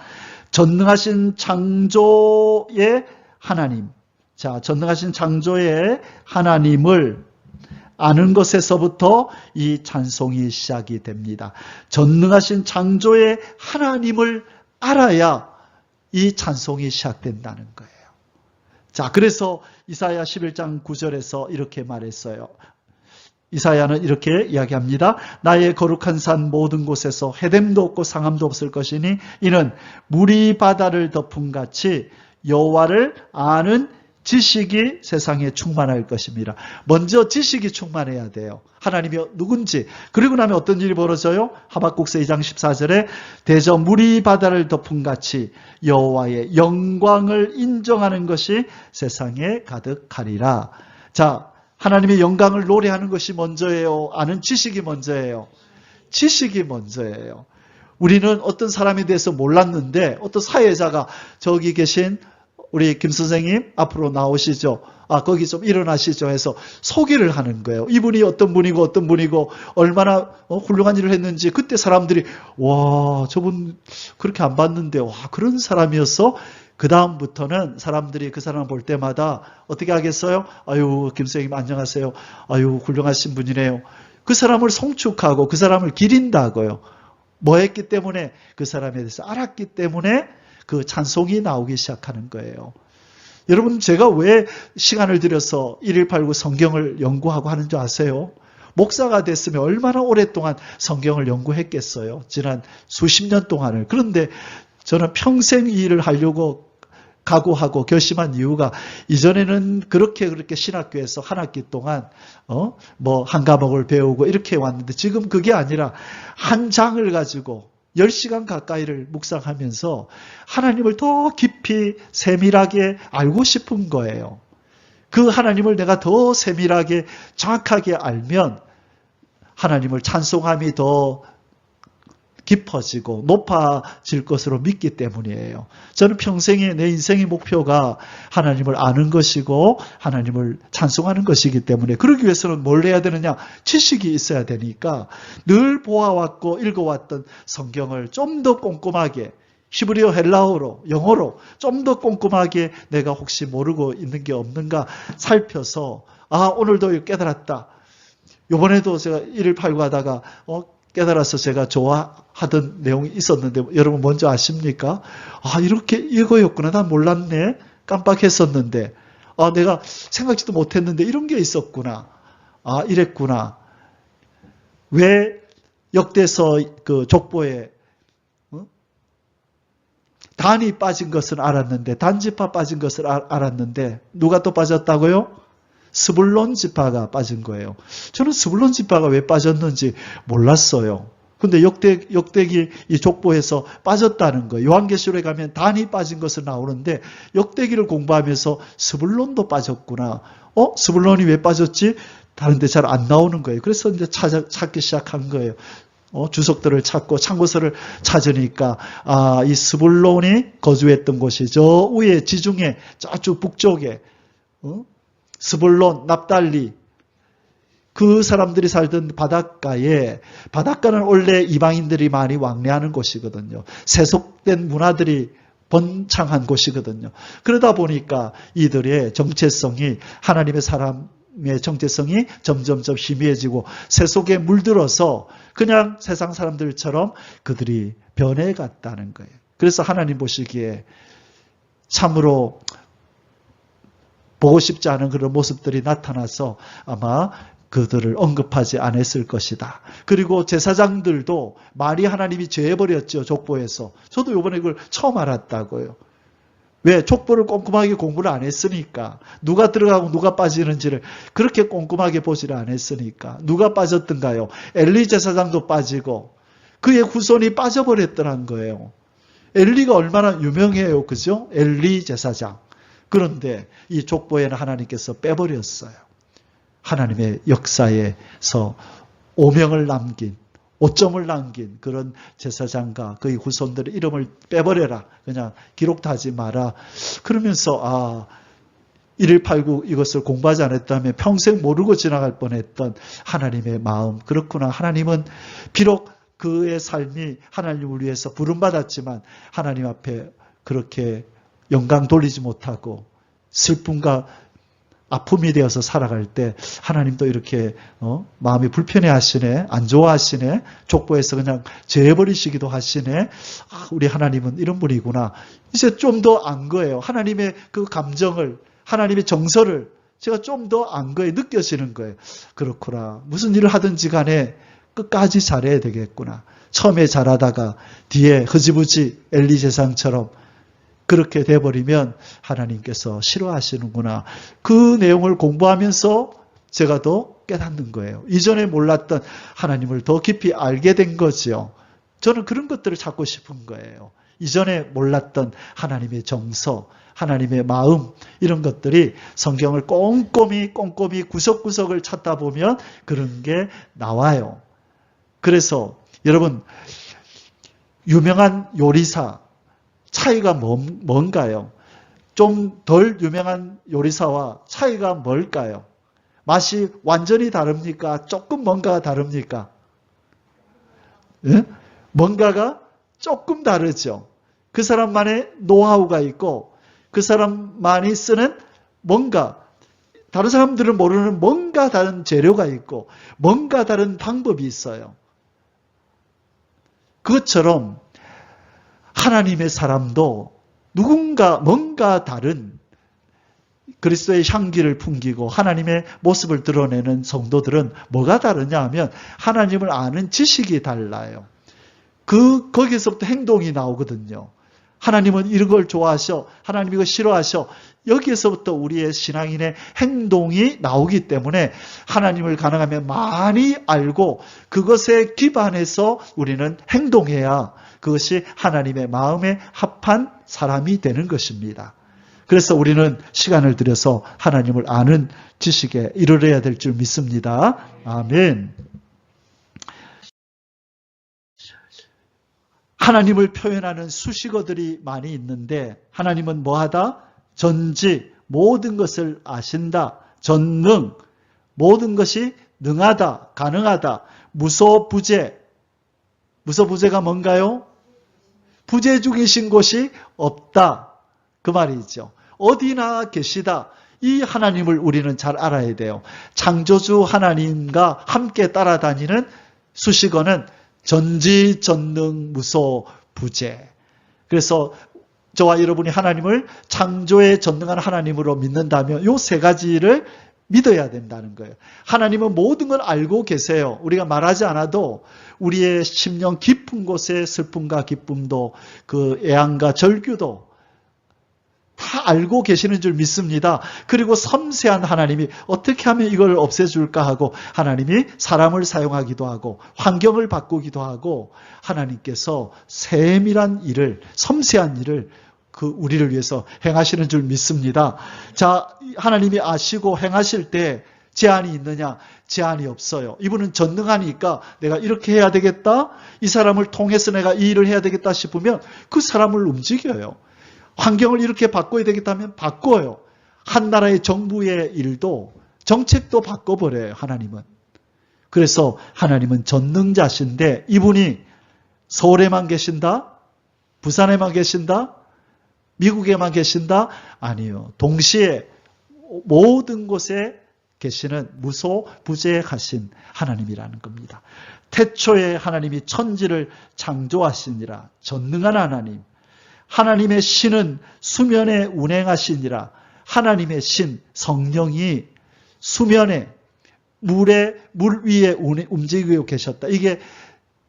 전능하신 창조의 하나님. 자, 전능하신 창조의 하나님을 아는 것에서부터 이 찬송이 시작이 됩니다. 전능하신 창조의 하나님을 알아야 이 찬송이 시작된다는 거예요. 자, 그래서 이사야 11장 9절에서 이렇게 말했어요. 이사야는 이렇게 이야기합니다. 나의 거룩한 산 모든 곳에서 해됨도 없고 상함도 없을 것이니 이는 물이 바다를 덮은 같이 여호와를 아는 지식이 세상에 충만할 것입니다. 먼저 지식이 충만해야 돼요. 하나님이 누군지. 그리고 나면 어떤 일이 벌어져요? 하박국서 2장 14절에 대저 물이 바다를 덮은 같이 여호와의 영광을 인정하는 것이 세상에 가득하리라. 자, 하나님의 영광을 노래하는 것이 먼저예요? 아는 지식이 먼저예요? 지식이 먼저예요. 우리는 어떤 사람에 대해서 몰랐는데 어떤 사회자가 저기 계신 우리 김 선생님 앞으로 나오시죠. 거기 좀 일어나시죠 해서 소개를 하는 거예요. 이분이 어떤 분이고 얼마나 훌륭한 일을 했는지 그때 사람들이 와, 저분 그렇게 안 봤는데 와, 그런 사람이었어? 그 다음부터는 사람들이 그 사람을 볼 때마다 어떻게 하겠어요? 아유, 김 선생님 안녕하세요. 아유, 훌륭하신 분이네요. 그 사람을 송축하고 그 사람을 기린다고요. 뭐 했기 때문에? 그 사람에 대해서 알았기 때문에 그 찬송이 나오기 시작하는 거예요. 여러분, 제가 왜 시간을 들여서 1189 성경을 연구하고 하는 줄 아세요? 목사가 됐으면 얼마나 오랫동안 성경을 연구했겠어요. 지난 수십 년 동안을. 그런데 저는 평생 이 일을 하려고 각오하고 결심한 이유가 이전에는 그렇게 신학교에서 한 학기 동안 한 과목을 배우고 이렇게 왔는데 지금 그게 아니라 한 장을 가지고 10시간 가까이를 묵상하면서 하나님을 더 깊이 세밀하게 알고 싶은 거예요. 그 하나님을 내가 더 세밀하게 정확하게 알면 하나님을 찬송함이 더 깊어지고 높아질 것으로 믿기 때문이에요. 저는 평생에 내 인생의 목표가 하나님을 아는 것이고 하나님을 찬송하는 것이기 때문에 그러기 위해서는 뭘 해야 되느냐? 지식이 있어야 되니까 늘 보아왔고 읽어왔던 성경을 좀 더 꼼꼼하게 히브리어, 헬라어로, 영어로 좀 더 꼼꼼하게 내가 혹시 모르고 있는 게 없는가 살펴서 오늘도 깨달았다. 이번에도 제가 1189 하다가 깨달아서 제가 좋아하던 내용이 있었는데 여러분 먼저 아십니까? 이렇게 이거였구나. 난 몰랐네. 깜빡했었는데. 내가 생각지도 못했는데 이런 게 있었구나. 이랬구나. 왜 역대서 그 족보에 단이 빠진 것은 알았는데 단지파 빠진 것을 알았는데 누가 또 빠졌다고요? 스불론 지파가 빠진 거예요. 저는 스불론 지파가 왜 빠졌는지 몰랐어요. 근데 역대기 이 족보에서 빠졌다는 거예요. 요한계시록에 가면 단이 빠진 것은 나오는데 역대기를 공부하면서 스불론도 빠졌구나. 스불론이 왜 빠졌지? 다른데 잘 안 나오는 거예요. 그래서 이제 찾기 시작한 거예요. 주석들을 찾고 참고서를 찾으니까 이 스불론이 거주했던 곳이 저 위에 지중해 저쪽 북쪽에 스불론, 납달리 그 사람들이 살던 바닷가는 원래 이방인들이 많이 왕래하는 곳이거든요. 세속된 문화들이 번창한 곳이거든요. 그러다 보니까 이들의 정체성이 하나님의 사람의 정체성이 점점점 희미해지고 세속에 물들어서 그냥 세상 사람들처럼 그들이 변해갔다는 거예요. 그래서 하나님 보시기에 참으로 보고 싶지 않은 그런 모습들이 나타나서 아마 그들을 언급하지 않았을 것이다. 그리고 제사장들도 말이 하나님이 죄해버렸죠. 족보에서. 저도 이번에 그걸 처음 알았다고요. 왜? 족보를 꼼꼼하게 공부를 안 했으니까. 누가 들어가고 누가 빠지는지를 그렇게 꼼꼼하게 보지를 않았으니까. 누가 빠졌던가요? 엘리 제사장도 빠지고 그의 후손이 빠져버렸더란 거예요. 엘리가 얼마나 유명해요. 그죠? 엘리 제사장. 그런데 이 족보에는 하나님께서 빼버렸어요. 하나님의 역사에서 오명을 남긴, 오점을 남긴 그런 제사장과 그의 후손들의 이름을 빼버려라. 그냥 기록도 하지 마라. 그러면서 1189 이것을 공부하지 않았다면 평생 모르고 지나갈 뻔했던 하나님의 마음. 그렇구나. 하나님은 비록 그의 삶이 하나님을 위해서 부름받았지만 하나님 앞에 그렇게 영광 돌리지 못하고 슬픔과 아픔이 되어서 살아갈 때 하나님도 이렇게 마음이 불편해하시네, 안 좋아하시네, 족보에서 그냥 제해버리시기도 하시네. 우리 하나님은 이런 분이구나. 이제 좀 더 안 거예요. 하나님의 그 감정을, 하나님의 정서를 제가 좀 더 안 거예요. 느껴지는 거예요. 그렇구나. 무슨 일을 하든지 간에 끝까지 잘해야 되겠구나. 처음에 잘하다가 뒤에 흐지부지 엘리 제사장처럼 그렇게 돼버리면 하나님께서 싫어하시는구나. 그 내용을 공부하면서 제가 더 깨닫는 거예요. 이전에 몰랐던 하나님을 더 깊이 알게 된 거지요. 저는 그런 것들을 찾고 싶은 거예요. 이전에 몰랐던 하나님의 정서, 하나님의 마음, 이런 것들이 성경을 꼼꼼히 구석구석을 찾다 보면 그런 게 나와요. 그래서 여러분, 유명한 요리사 차이가 뭔가요? 좀 덜 유명한 요리사와 차이가 뭘까요? 맛이 완전히 다릅니까? 조금 뭔가가 다릅니까? 예? 뭔가가 조금 다르죠. 그 사람만의 노하우가 있고 그 사람만이 쓰는 뭔가, 다른 사람들은 모르는 뭔가 다른 재료가 있고 뭔가 다른 방법이 있어요. 그것처럼 하나님의 사람도 뭔가 다른 그리스도의 향기를 풍기고 하나님의 모습을 드러내는 성도들은 뭐가 다르냐 하면 하나님을 아는 지식이 달라요. 거기서부터 행동이 나오거든요. 하나님은 이런 걸 좋아하셔, 하나님 이거 싫어하셔. 여기에서부터 우리의 신앙인의 행동이 나오기 때문에 하나님을 가능하면 많이 알고 그것에 기반해서 우리는 행동해야 그것이 하나님의 마음에 합한 사람이 되는 것입니다. 그래서 우리는 시간을 들여서 하나님을 아는 지식에 이르러야 될 줄 믿습니다. 아멘. 하나님을 표현하는 수식어들이 많이 있는데 하나님은 뭐하다? 전지, 모든 것을 아신다. 전능, 모든 것이 능하다, 가능하다. 무소부재, 무소부재가 뭔가요? 부재 중이신 곳이 없다. 그 말이죠. 어디나 계시다. 이 하나님을 우리는 잘 알아야 돼요. 창조주 하나님과 함께 따라다니는 수식어는 전지전능 무소부재. 그래서 저와 여러분이 하나님을 창조에 전능한 하나님으로 믿는다면 이 세 가지를 믿어야 된다는 거예요. 하나님은 모든 걸 알고 계세요. 우리가 말하지 않아도 우리의 심령 깊은 곳에 슬픔과 기쁨도 그 애환과 절규도 다 알고 계시는 줄 믿습니다. 그리고 섬세한 하나님이 어떻게 하면 이걸 없애줄까 하고 하나님이 사람을 사용하기도 하고 환경을 바꾸기도 하고 하나님께서 세밀한 일을, 섬세한 일을 우리를 위해서 행하시는 줄 믿습니다. 자, 하나님이 아시고 행하실 때 제한이 있느냐? 제한이 없어요. 이분은 전능하니까 내가 이렇게 해야 되겠다. 이 사람을 통해서 내가 이 일을 해야 되겠다 싶으면 그 사람을 움직여요. 환경을 이렇게 바꿔야 되겠다면 바꿔요. 한 나라의 정부의 일도 정책도 바꿔버려요. 하나님은. 그래서 하나님은 전능자신데 이분이 서울에만 계신다? 부산에만 계신다? 미국에만 계신다? 아니요. 동시에 모든 곳에 계시는 무소부재하신 하나님이라는 겁니다. 태초에 하나님이 천지를 창조하시니라. 전능한 하나님. 하나님의 신은 수면에 운행하시니라. 하나님의 신, 성령이 수면에, 물 위에 움직이고 계셨다. 이게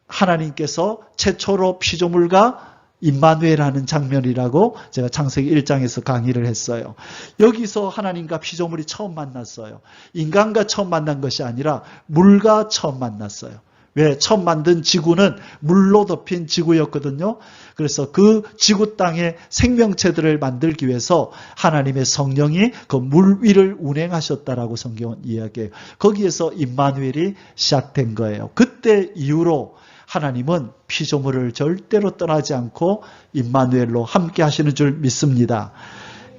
하나님께서 최초로 피조물과 임마누엘하는 장면이라고 제가 창세기 1장에서 강의를 했어요. 여기서 하나님과 피조물이 처음 만났어요. 인간과 처음 만난 것이 아니라 물과 처음 만났어요. 왜? 처음 만든 지구는 물로 덮인 지구였거든요. 그래서 그 지구 땅의 생명체들을 만들기 위해서 하나님의 성령이 그 물 위를 운행하셨다라고 성경은 이야기해요. 거기에서 임마누엘이 시작된 거예요. 그때 이후로 하나님은 피조물을 절대로 떠나지 않고 임마누엘로 함께 하시는 줄 믿습니다.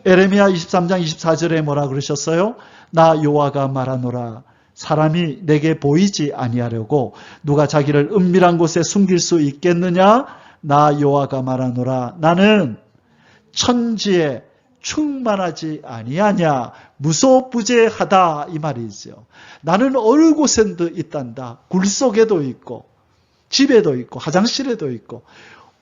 에레미야 23장 24절에 뭐라 그러셨어요? 나 여호와가 말하노라. 사람이 내게 보이지 아니하려고 누가 자기를 은밀한 곳에 숨길 수 있겠느냐? 나 여호와가 말하노라. 나는 천지에 충만하지 아니하냐? 무소부재하다 이 말이죠. 나는 어느 곳에도 있단다. 굴 속에도 있고 집에도 있고 화장실에도 있고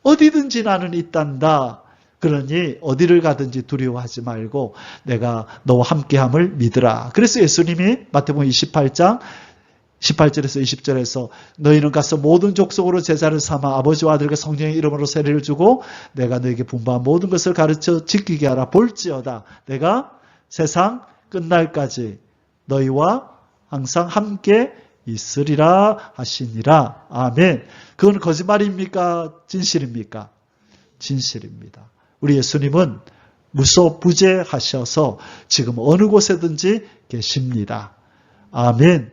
어디든지 나는 있단다. 그러니 어디를 가든지 두려워하지 말고 내가 너와 함께함을 믿으라. 그래서 예수님이 마태복음 28장 18절에서 20절에서 너희는 가서 모든 족속으로 제자를 삼아 아버지와 아들과 성령의 이름으로 세례를 주고 내가 너에게 분부한 모든 것을 가르쳐 지키게 하라. 볼지어다 내가 세상 끝날까지 너희와 항상 함께 있으리라 하시니라. 아멘. 그건 거짓말입니까? 진실입니까? 진실입니다. 우리 예수님은 무소부재하셔서 지금 어느 곳에든지 계십니다. 아멘.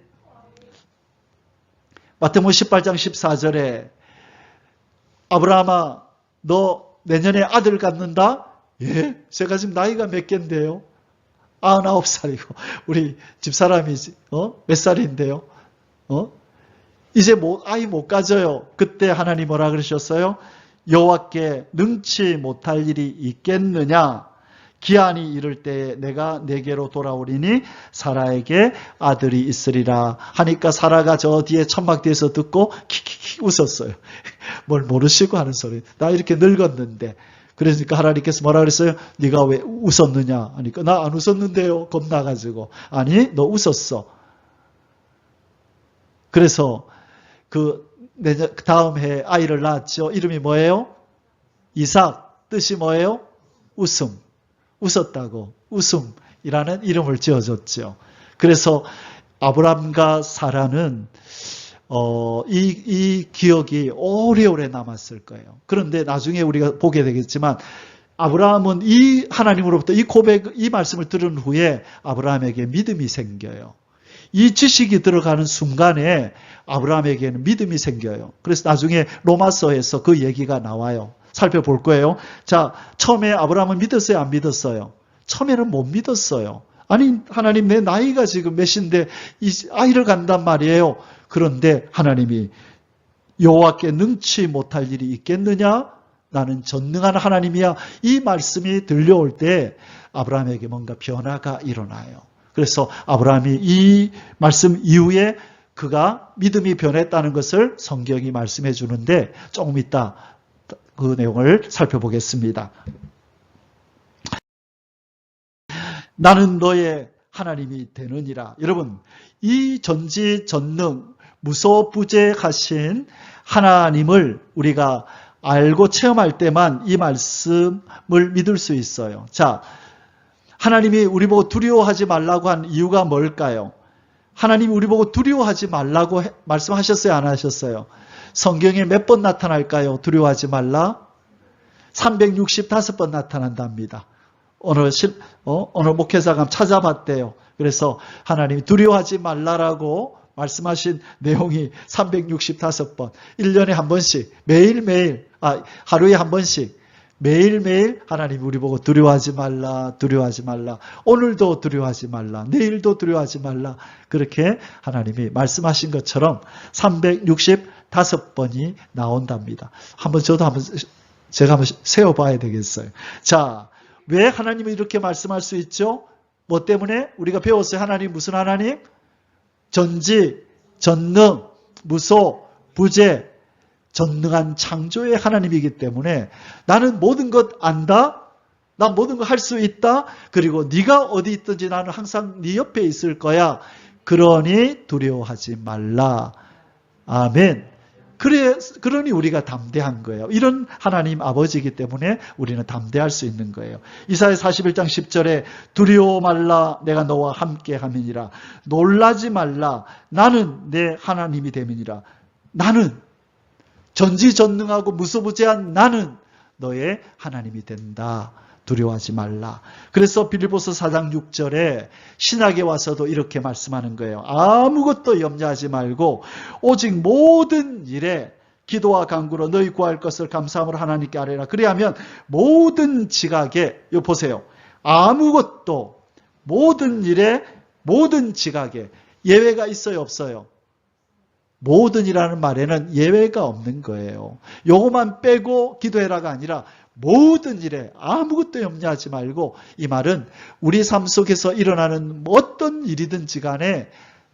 마태복음 18장 14절에 아브라함아 너 내년에 아들 갖는다? 예? 제가 지금 나이가 몇 갠데요? 99살이고 우리 집사람이 몇 살인데요? 이제 아이 못 가져요. 그때 하나님 뭐라 그러셨어요? 여호와께 능치 못할 일이 있겠느냐? 기한이 이를 때에 내가 내게로 돌아오리니 사라에게 아들이 있으리라 하니까 사라가 저 뒤에 천막 뒤에서 듣고 킥킥킥 웃었어요. 뭘 모르시고 하는 소리. 나 이렇게 늙었는데. 그러니까 하나님께서 뭐라 그랬어요? 네가 왜 웃었느냐? 하니까 나 안 웃었는데요. 겁나가지고. 아니 너 웃었어. 그래서 그 다음 해에 아이를 낳았죠. 이름이 뭐예요? 이삭. 뜻이 뭐예요? 웃음. 웃었다고. 웃음이라는 이름을 지어줬죠. 그래서 아브람과 사라는 이 기억이 오래오래 남았을 거예요. 그런데 나중에 우리가 보게 되겠지만 아브라함은 이 하나님으로부터 이 말씀을 들은 후에 아브라함에게 믿음이 생겨요. 이 지식이 들어가는 순간에 아브라함에게는 믿음이 생겨요. 그래서 나중에 로마서에서 그 얘기가 나와요. 살펴볼 거예요. 자, 처음에 아브라함은 믿었어요? 안 믿었어요? 처음에는 못 믿었어요. 아니, 하나님 내 나이가 지금 몇인데 이 아이를 간단 말이에요. 그런데 하나님이 여호와께 능치 못할 일이 있겠느냐? 나는 전능한 하나님이야. 이 말씀이 들려올 때 아브라함에게 뭔가 변화가 일어나요. 그래서 아브라함이 이 말씀 이후에 그가 믿음이 변했다는 것을 성경이 말씀해 주는데 조금 이따 그 내용을 살펴보겠습니다. 나는 너의 하나님이 되느니라. 여러분, 이 전지전능 무소부재하신 하나님을 우리가 알고 체험할 때만 이 말씀을 믿을 수 있어요. 자, 하나님이 우리 보고 두려워하지 말라고 한 이유가 뭘까요? 하나님이 우리 보고 두려워하지 말라고 말씀하셨어요? 안 하셨어요? 성경에 몇 번 나타날까요? 두려워하지 말라? 365번 나타난답니다. 오늘 목회자가 찾아봤대요. 그래서 하나님이 두려워하지 말라라고 말씀하신 내용이 365번, 1년에 한 번씩, 매일매일, 하루에 한 번씩, 매일매일 하나님이 우리 보고 두려워하지 말라, 두려워하지 말라. 오늘도 두려워하지 말라. 내일도 두려워하지 말라. 그렇게 하나님이 말씀하신 것처럼 365번이 나온답니다. 제가 한번 세워봐야 되겠어요. 자, 왜 하나님이 이렇게 말씀할 수 있죠? 뭐 때문에? 우리가 배웠어요. 하나님 무슨 하나님? 전지, 전능, 무소, 부재, 전능한 창조의 하나님이기 때문에 나는 모든 것 안다. 난 모든 거 할 수 있다. 그리고 네가 어디 있든지 나는 항상 네 옆에 있을 거야. 그러니 두려워하지 말라. 아멘. 그러니 우리가 담대한 거예요. 이런 하나님 아버지이기 때문에 우리는 담대할 수 있는 거예요. 이사야 41장 10절에 두려워 말라 내가 너와 함께 함이니라. 놀라지 말라 나는 내 하나님이 됨이니라. 나는 전지전능하고 무소부재한 나는 너의 하나님이 된다. 두려워하지 말라. 그래서 빌립보서 4장 6절에 신약에 와서도 이렇게 말씀하는 거예요. 아무것도 염려하지 말고 오직 모든 일에 기도와 간구로 너희 구할 것을 감사함으로 하나님께 아뢰라. 그리하면 모든 지각에, 이거 보세요. 아무것도 모든 일에 모든 지각에 예외가 있어요, 없어요? 모든이라는 말에는 예외가 없는 거예요. 요것만 빼고 기도해라가 아니라 모든 일에 아무것도 염려하지 말고, 이 말은 우리 삶 속에서 일어나는 어떤 일이든지 간에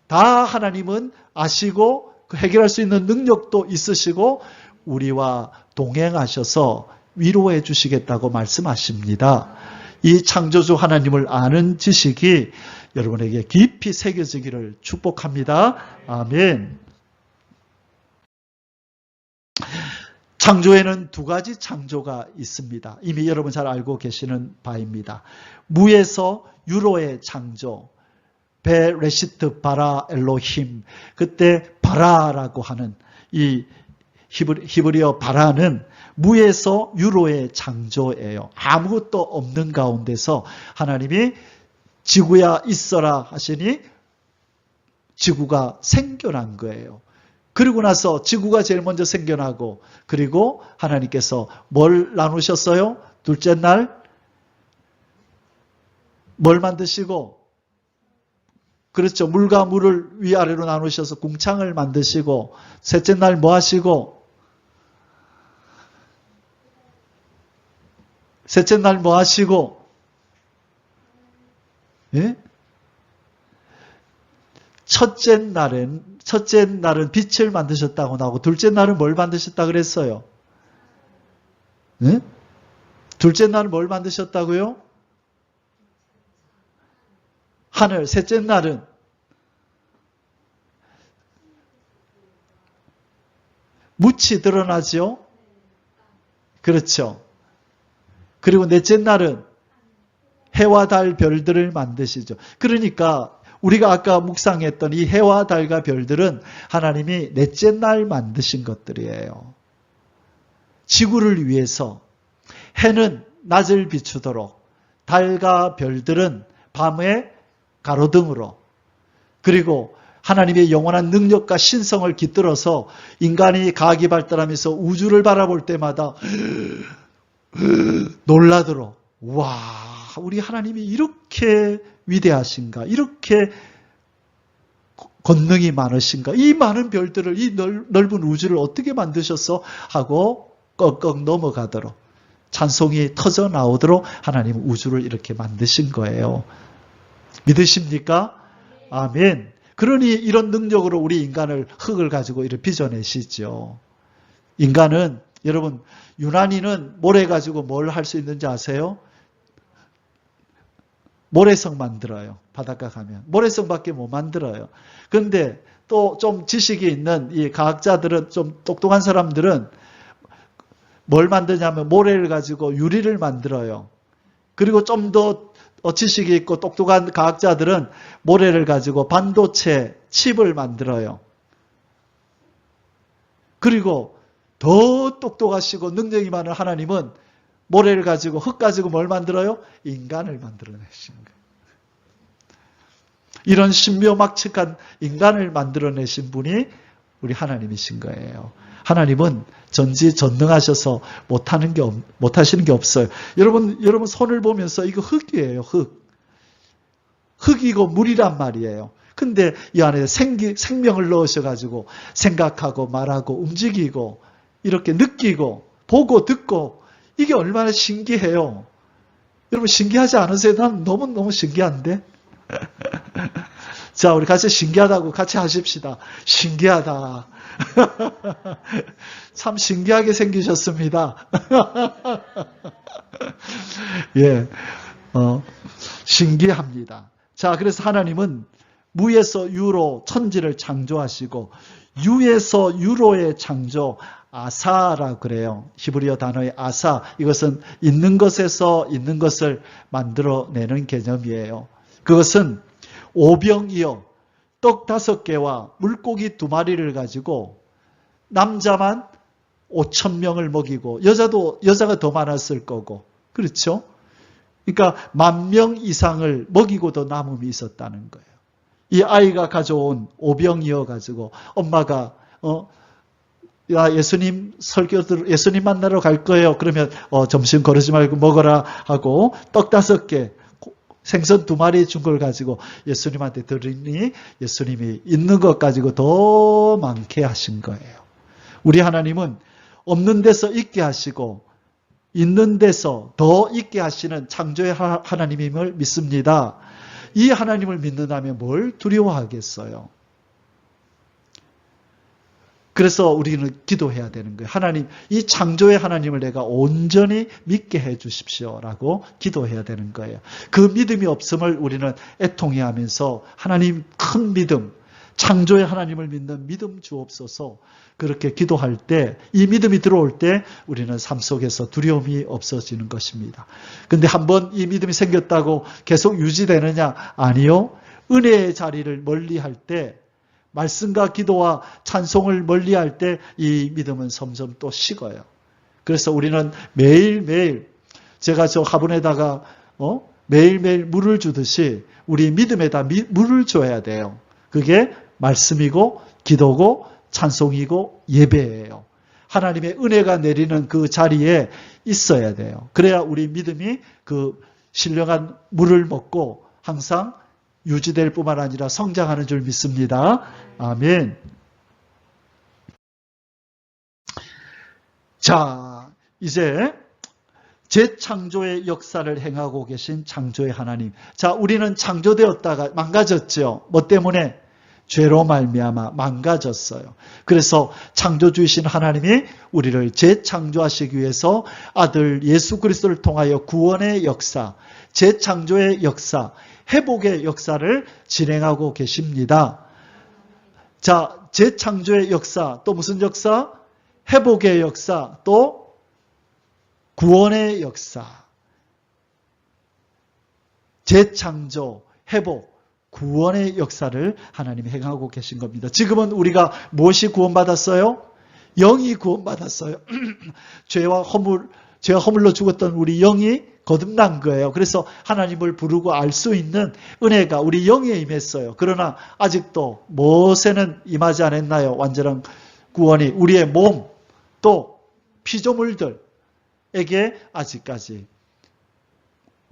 다 하나님은 아시고 해결할 수 있는 능력도 있으시고 우리와 동행하셔서 위로해 주시겠다고 말씀하십니다. 이 창조주 하나님을 아는 지식이 여러분에게 깊이 새겨지기를 축복합니다. 아멘. 창조에는 두 가지 창조가 있습니다. 이미 여러분 잘 알고 계시는 바입니다. 무에서 유로의 창조, 베레시트 바라 엘로힘, 그때 바라라고 하는 이 히브리어 바라는 무에서 유로의 창조예요. 아무것도 없는 가운데서 하나님이 지구야 있어라 하시니 지구가 생겨난 거예요. 그리고 나서 지구가 제일 먼저 생겨나고, 그리고 하나님께서 뭘 나누셨어요? 둘째 날 뭘 만드시고, 그렇죠. 물과 물을 위아래로 나누셔서 궁창을 만드시고, 셋째 날 뭐 하시고, 셋째 날 뭐 하시고, 예? 첫째 날은 빛을 만드셨다고 나오고, 둘째 날은 뭘 만드셨다 그랬어요? 네? 둘째 날은 뭘 만드셨다고요? 하늘. 셋째 날은 묻이 드러나죠? 그렇죠. 그리고 넷째 날은 해와 달 별들을 만드시죠. 그러니까 우리가 아까 묵상했던 이 해와 달과 별들은 하나님이 넷째 날 만드신 것들이에요. 지구를 위해서 해는 낮을 비추도록, 달과 별들은 밤에 가로등으로, 그리고 하나님의 영원한 능력과 신성을 깃들어서 인간이 과학이 발달하면서 우주를 바라볼 때마다 놀라도록, 와, 우리 하나님이 이렇게 위대하신가, 이렇게 권능이 많으신가, 이 많은 별들을, 이 넓은 우주를 어떻게 만드셨어? 하고 꺽꺽 넘어가도록, 찬송이 터져 나오도록 하나님은 우주를 이렇게 만드신 거예요. 믿으십니까? 아멘. 그러니 이런 능력으로 우리 인간을, 흙을 가지고 이렇게 빚어내시죠. 인간은, 여러분, 유난히는 모래 가지고 뭘 할 수 있는지 아세요? 모래성 만들어요. 바닷가 가면. 모래성밖에 못 만들어요. 그런데 또 좀 지식이 있는 이 과학자들은, 좀 똑똑한 사람들은 뭘 만드냐면 모래를 가지고 유리를 만들어요. 그리고 좀 더 지식이 있고 똑똑한 과학자들은 모래를 가지고 반도체 칩을 만들어요. 그리고 더 똑똑하시고 능력이 많은 하나님은 모래를 가지고, 흙 가지고 뭘 만들어요? 인간을 만들어내신 거예요. 이런 신묘막측한 인간을 만들어내신 분이 우리 하나님이신 거예요. 하나님은 전지전능하셔서 못하시는 게 없어요. 여러분 손을 보면서 이거 흙이에요, 흙. 흙이고 물이란 말이에요. 근데 이 안에 생명을 넣으셔가지고 생각하고 말하고 움직이고 이렇게 느끼고 보고 듣고, 이게 얼마나 신기해요. 여러분 신기하지 않으세요? 난 너무너무 신기한데? 자, 우리 같이 신기하다고 같이 하십시다. 신기하다. 참 신기하게 생기셨습니다. 예, 신기합니다. 자, 그래서 하나님은 무에서 유로 천지를 창조하시고, 유에서 유로의 창조, 아사라고 그래요. 히브리어 단어의 아사, 이것은 있는 것에서 있는 것을 만들어내는 개념이에요. 그것은 오병이어 떡 5개와 물고기 2마리를 가지고 남자만 5,000명을 먹이고 여자가 더 많았을 거고 그렇죠? 그러니까 10,000명 이상을 먹이고도 남음이 있었다는 거예요. 이 아이가 가져온 오병이어 가지고 엄마가 야 예수님 예수님 만나러 갈 거예요. 그러면 점심 거르지 말고 먹어라 하고 떡 5개 생선 2마리 준 걸 가지고 예수님한테 드리니 예수님이 있는 것 가지고 더 많게 하신 거예요. 우리 하나님은 없는 데서 있게 하시고 있는 데서 더 있게 하시는 창조의 하나님임을 믿습니다. 이 하나님을 믿는다면 뭘 두려워하겠어요? 그래서 우리는 기도해야 되는 거예요. 하나님, 이 창조의 하나님을 내가 온전히 믿게 해 주십시오라고 기도해야 되는 거예요. 그 믿음이 없음을 우리는 애통해하면서 하나님 큰 믿음, 창조의 하나님을 믿는 믿음 주옵소서 그렇게 기도할 때 이 믿음이 들어올 때 우리는 삶 속에서 두려움이 없어지는 것입니다. 근데 한번 이 믿음이 생겼다고 계속 유지되느냐? 아니요. 은혜의 자리를 멀리할 때 말씀과 기도와 찬송을 멀리할 때 이 믿음은 점점 또 식어요. 그래서 우리는 매일매일 제가 저 화분에다가 매일매일 물을 주듯이 우리 믿음에다 물을 줘야 돼요. 그게 말씀이고 기도고 찬송이고 예배예요. 하나님의 은혜가 내리는 그 자리에 있어야 돼요. 그래야 우리 믿음이 그 신령한 물을 먹고 항상 유지될 뿐만 아니라 성장하는 줄 믿습니다. 아멘. 자, 이제 재창조의 역사를 행하고 계신 창조의 하나님. 자, 우리는 창조되었다가 망가졌죠. 뭐 때문에? 죄로 말미암아 망가졌어요. 그래서 창조주이신 하나님이 우리를 재창조하시기 위해서 아들 예수 그리스도를 통하여 구원의 역사, 재창조의 역사, 회복의 역사를 진행하고 계십니다. 자, 재창조의 역사, 또 무슨 역사? 회복의 역사, 또 구원의 역사. 재창조, 회복, 구원의 역사를 하나님이 행하고 계신 겁니다. 지금은 우리가 무엇이 구원받았어요? 영이 구원받았어요. 죄와 허물로 죽었던 우리 영이 거듭난 거예요. 그래서 하나님을 부르고 알 수 있는 은혜가 우리 영에 임했어요. 그러나 아직도 무엇에는 임하지 않았나요? 완전한 구원이 우리의 몸, 또 피조물들에게 아직까지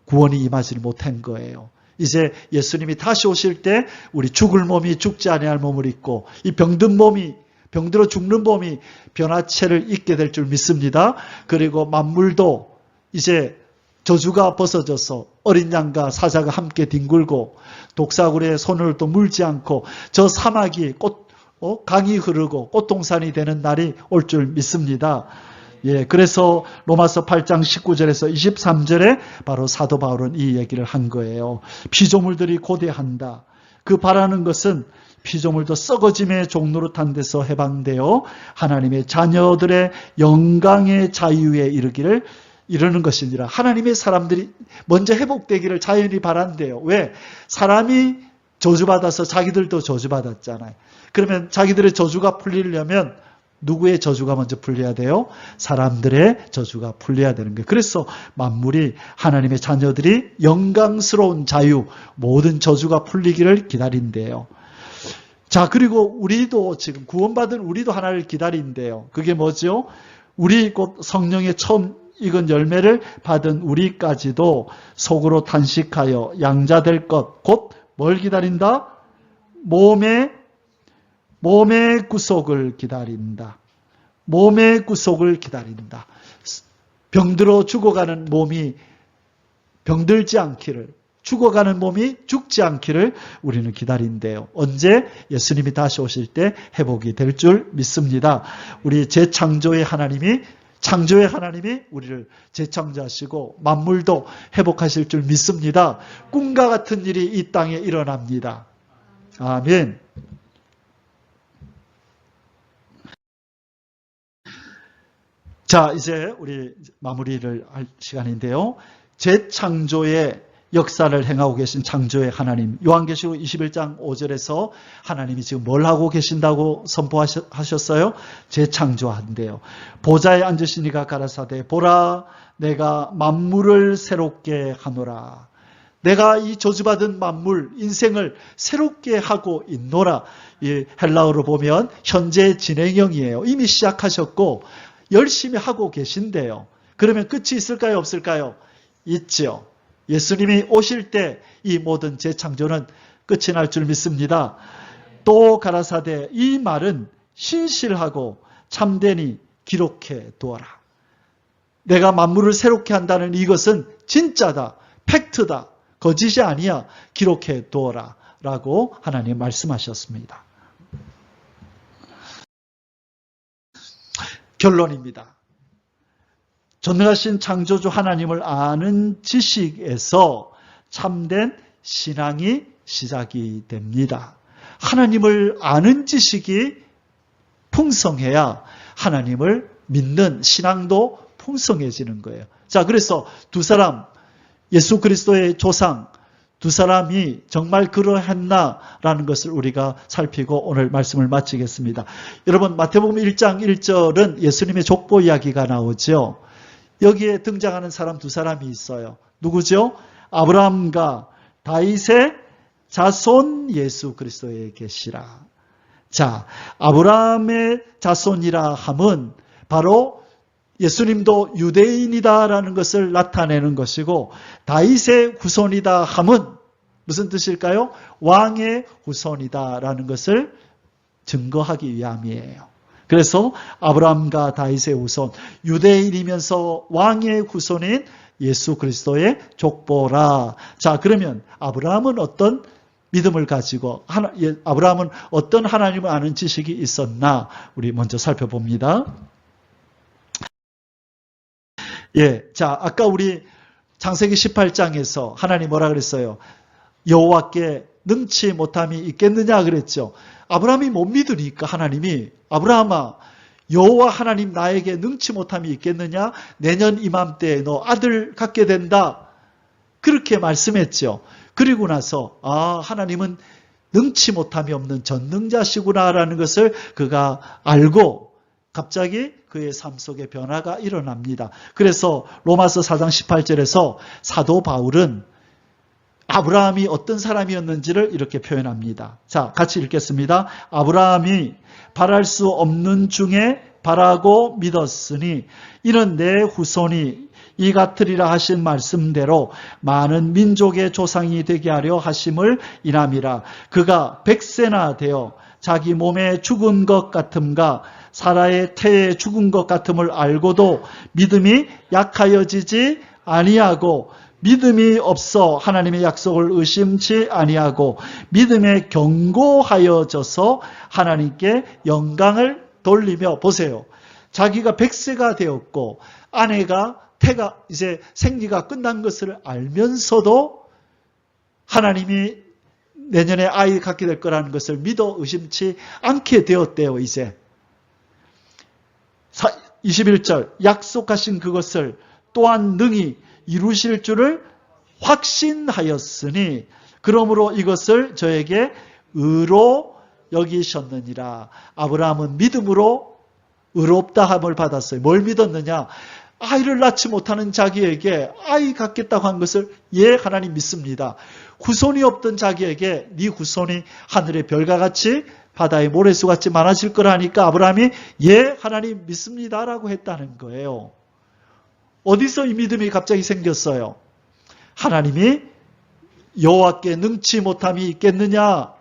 구원이 임하지 못한 거예요. 이제 예수님이 다시 오실 때 우리 죽을 몸이 죽지 아니할 몸을 입고 이 병든 몸이 병들어 죽는 몸이 변화체를 입게 될 줄 믿습니다. 그리고 만물도 이제 저주가 벗어져서 어린 양과 사자가 함께 뒹굴고 독사굴에 손을 또 물지 않고 저 사막이 강이 흐르고 꽃동산이 되는 날이 올 줄 믿습니다. 예, 그래서 로마서 8장 19절에서 23절에 바로 사도 바울은 이 얘기를 한 거예요. 피조물들이 고대한다. 그 바라는 것은 피조물도 썩어짐의 종로로 탄 데서 해방되어 하나님의 자녀들의 영광의 자유에 이르는 것이니라. 하나님의 사람들이 먼저 회복되기를 자연히 바란대요. 왜? 사람이 저주받아서 자기들도 저주받았잖아요. 그러면 자기들의 저주가 풀리려면 누구의 저주가 먼저 풀려야 돼요? 사람들의 저주가 풀려야 되는 거예요. 그래서 만물이 하나님의 자녀들이 영광스러운 자유, 모든 저주가 풀리기를 기다린대요. 자, 그리고 우리도 지금 구원받은 우리도 하나를 기다린대요. 그게 뭐죠? 우리 곧 성령의 처음 익은 열매를 받은 우리까지도 속으로 탄식하여 양자될 것, 곧 뭘 기다린다? 몸의 구속을 기다린다. 몸의 구속을 기다린다. 병들어 죽어가는 몸이 병들지 않기를, 죽어가는 몸이 죽지 않기를 우리는 기다린대요. 언제? 예수님이 다시 오실 때 회복이 될 줄 믿습니다. 우리 재창조의 하나님이 우리를 재창조하시고 만물도 회복하실 줄 믿습니다. 꿈과 같은 일이 이 땅에 일어납니다. 아멘. 자, 이제 우리 마무리를 할 시간인데요. 재창조의 역사를 행하고 계신 창조의 하나님. 요한계시록 21장 5절에서 하나님이 지금 뭘 하고 계신다고 선포하셨어요? 재창조한대요. 보좌에 앉으시니가 가라사대 보라 내가 만물을 새롭게 하노라. 내가 이 저주받은 만물, 인생을 새롭게 하고 있노라. 이 헬라어로 보면 현재 진행형이에요. 이미 시작하셨고 열심히 하고 계신데요. 그러면 끝이 있을까요? 없을까요? 있죠. 예수님이 오실 때 이 모든 재창조는 끝이 날 줄 믿습니다. 또 가라사대 이 말은 신실하고 참되니 기록해 두어라. 내가 만물을 새롭게 한다는 이것은 진짜다. 팩트다. 거짓이 아니야. 기록해 두어라. 라고 하나님 말씀하셨습니다. 결론입니다. 전능하신 창조주 하나님을 아는 지식에서 참된 신앙이 시작이 됩니다. 하나님을 아는 지식이 풍성해야 하나님을 믿는 신앙도 풍성해지는 거예요. 자, 그래서 두 사람, 예수 그리스도의 조상, 두 사람이 정말 그러했나라는 것을 우리가 살피고 오늘 말씀을 마치겠습니다. 여러분, 마태복음 1장 1절은 예수님의 족보 이야기가 나오죠. 여기에 등장하는 사람 두 사람이 있어요. 누구죠? 아브라함과 다윗의 자손 예수 그리스도에 계시라. 자, 아브라함의 자손이라 함은 바로 예수님도 유대인이다라는 것을 나타내는 것이고 다윗의 후손이다 함은 무슨 뜻일까요? 왕의 후손이다라는 것을 증거하기 위함이에요. 그래서 아브라함과 다윗의 후손, 유대인이면서 왕의 후손인 예수 그리스도의 족보라. 자, 그러면 아브라함은 어떤 믿음을 가지고 아브라함은 어떤 하나님을 아는 지식이 있었나? 우리 먼저 살펴봅니다. 예, 자, 아까 우리 창세기 18장에서 하나님 뭐라 그랬어요? 여호와께 능치 못함이 있겠느냐 그랬죠. 아브라함이 못 믿으니까 하나님이 아브라함아 여호와 하나님 나에게 능치 못함이 있겠느냐? 내년 이맘때에 너 아들 갖게 된다. 그렇게 말씀했죠. 그리고 나서 하나님은 능치 못함이 없는 전능자시구나라는 것을 그가 알고 갑자기 그의 삶 속에 변화가 일어납니다. 그래서 로마서 4장 18절에서 사도 바울은 아브라함이 어떤 사람이었는지를 이렇게 표현합니다. 자, 같이 읽겠습니다. 아브라함이 바랄 수 없는 중에 바라고 믿었으니 이는 내 후손이 이 같으리라 하신 말씀대로 많은 민족의 조상이 되게 하려 하심을 인함이라. 그가 100세나 되어 자기 몸에 죽은 것 같음과 사라의 태에 죽은 것 같음을 알고도 믿음이 약하여지지 아니하고 믿음이 없어 하나님의 약속을 의심치 아니하고 믿음에 견고하여져서 하나님께 영광을 돌리며 보세요. 자기가 100세가 되었고 아내가 태가 이제 생리가 끝난 것을 알면서도 하나님이 내년에 아이 갖게 될 거라는 것을 믿어 의심치 않게 되었대요. 이제 21절 약속하신 그것을 또한 능히 이루실 줄을 확신하였으니 그러므로 이것을 저에게 의로 여기셨느니라. 아브라함은 믿음으로 의롭다함을 받았어요. 뭘 믿었느냐? 아이를 낳지 못하는 자기에게 아이 갖겠다고 한 것을 하나님 믿습니다. 후손이 없던 자기에게 네 후손이 하늘의 별과 같이 바다의 모래수 같이 많아질 거라니까 아브라함이 하나님 믿습니다라고 했다는 거예요. 어디서 이 믿음이 갑자기 생겼어요? 하나님이 여호와께 능치 못함이 있겠느냐?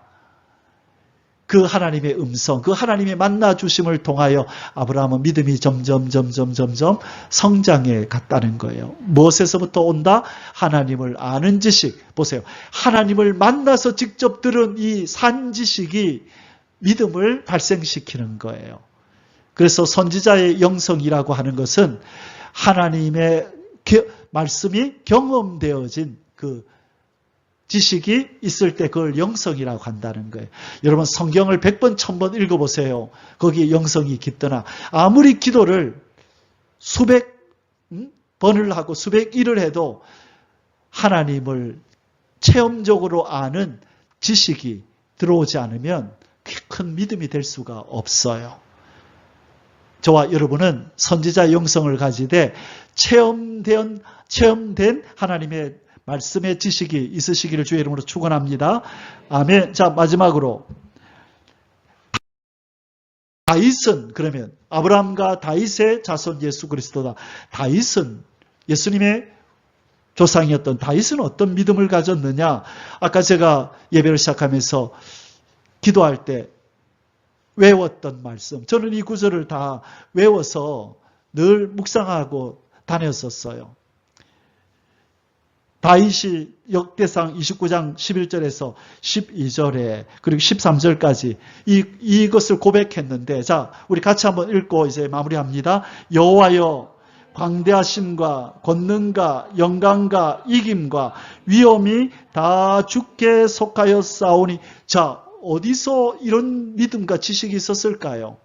그 하나님의 음성, 그 하나님의 만나주심을 통하여 아브라함은 믿음이 점점 성장해 갔다는 거예요. 무엇에서부터 온다? 하나님을 아는 지식. 보세요. 하나님을 만나서 직접 들은 이 산 지식이 믿음을 발생시키는 거예요. 그래서 선지자의 영성이라고 하는 것은 하나님의 말씀이 경험되어진 그 지식이 있을 때 그걸 영성이라고 한다는 거예요. 여러분 성경을 100번, 1000번 읽어보세요. 거기에 영성이 깃드나 아무리 기도를 수백 번을 하고 수백 일을 해도 하나님을 체험적으로 아는 지식이 들어오지 않으면 큰 믿음이 될 수가 없어요. 저와 여러분은 선지자 영성을 가지되 체험된 하나님의 말씀의 지식이 있으시기를 주의 이름으로 축원합니다. 아멘. 자, 마지막으로 다윗은 그러면 아브라함과 다윗의 자손 예수 그리스도다. 다윗은 예수님의 조상이었던 다윗은 어떤 믿음을 가졌느냐? 아까 제가 예배를 시작하면서 기도할 때 외웠던 말씀. 저는 이 구절을 다 외워서 늘 묵상하고 다녔었어요. 다윗이 역대상 29장 11절에서 12절에 그리고 13절까지 이것을 고백했는데, 자, 우리 같이 한번 읽고 이제 마무리합니다. 여호와여, 광대하심과 권능과 영광과 이김과 위엄이 다 주께 속하였사오니. 자, 어디서 이런 믿음과 지식이 있었을까요?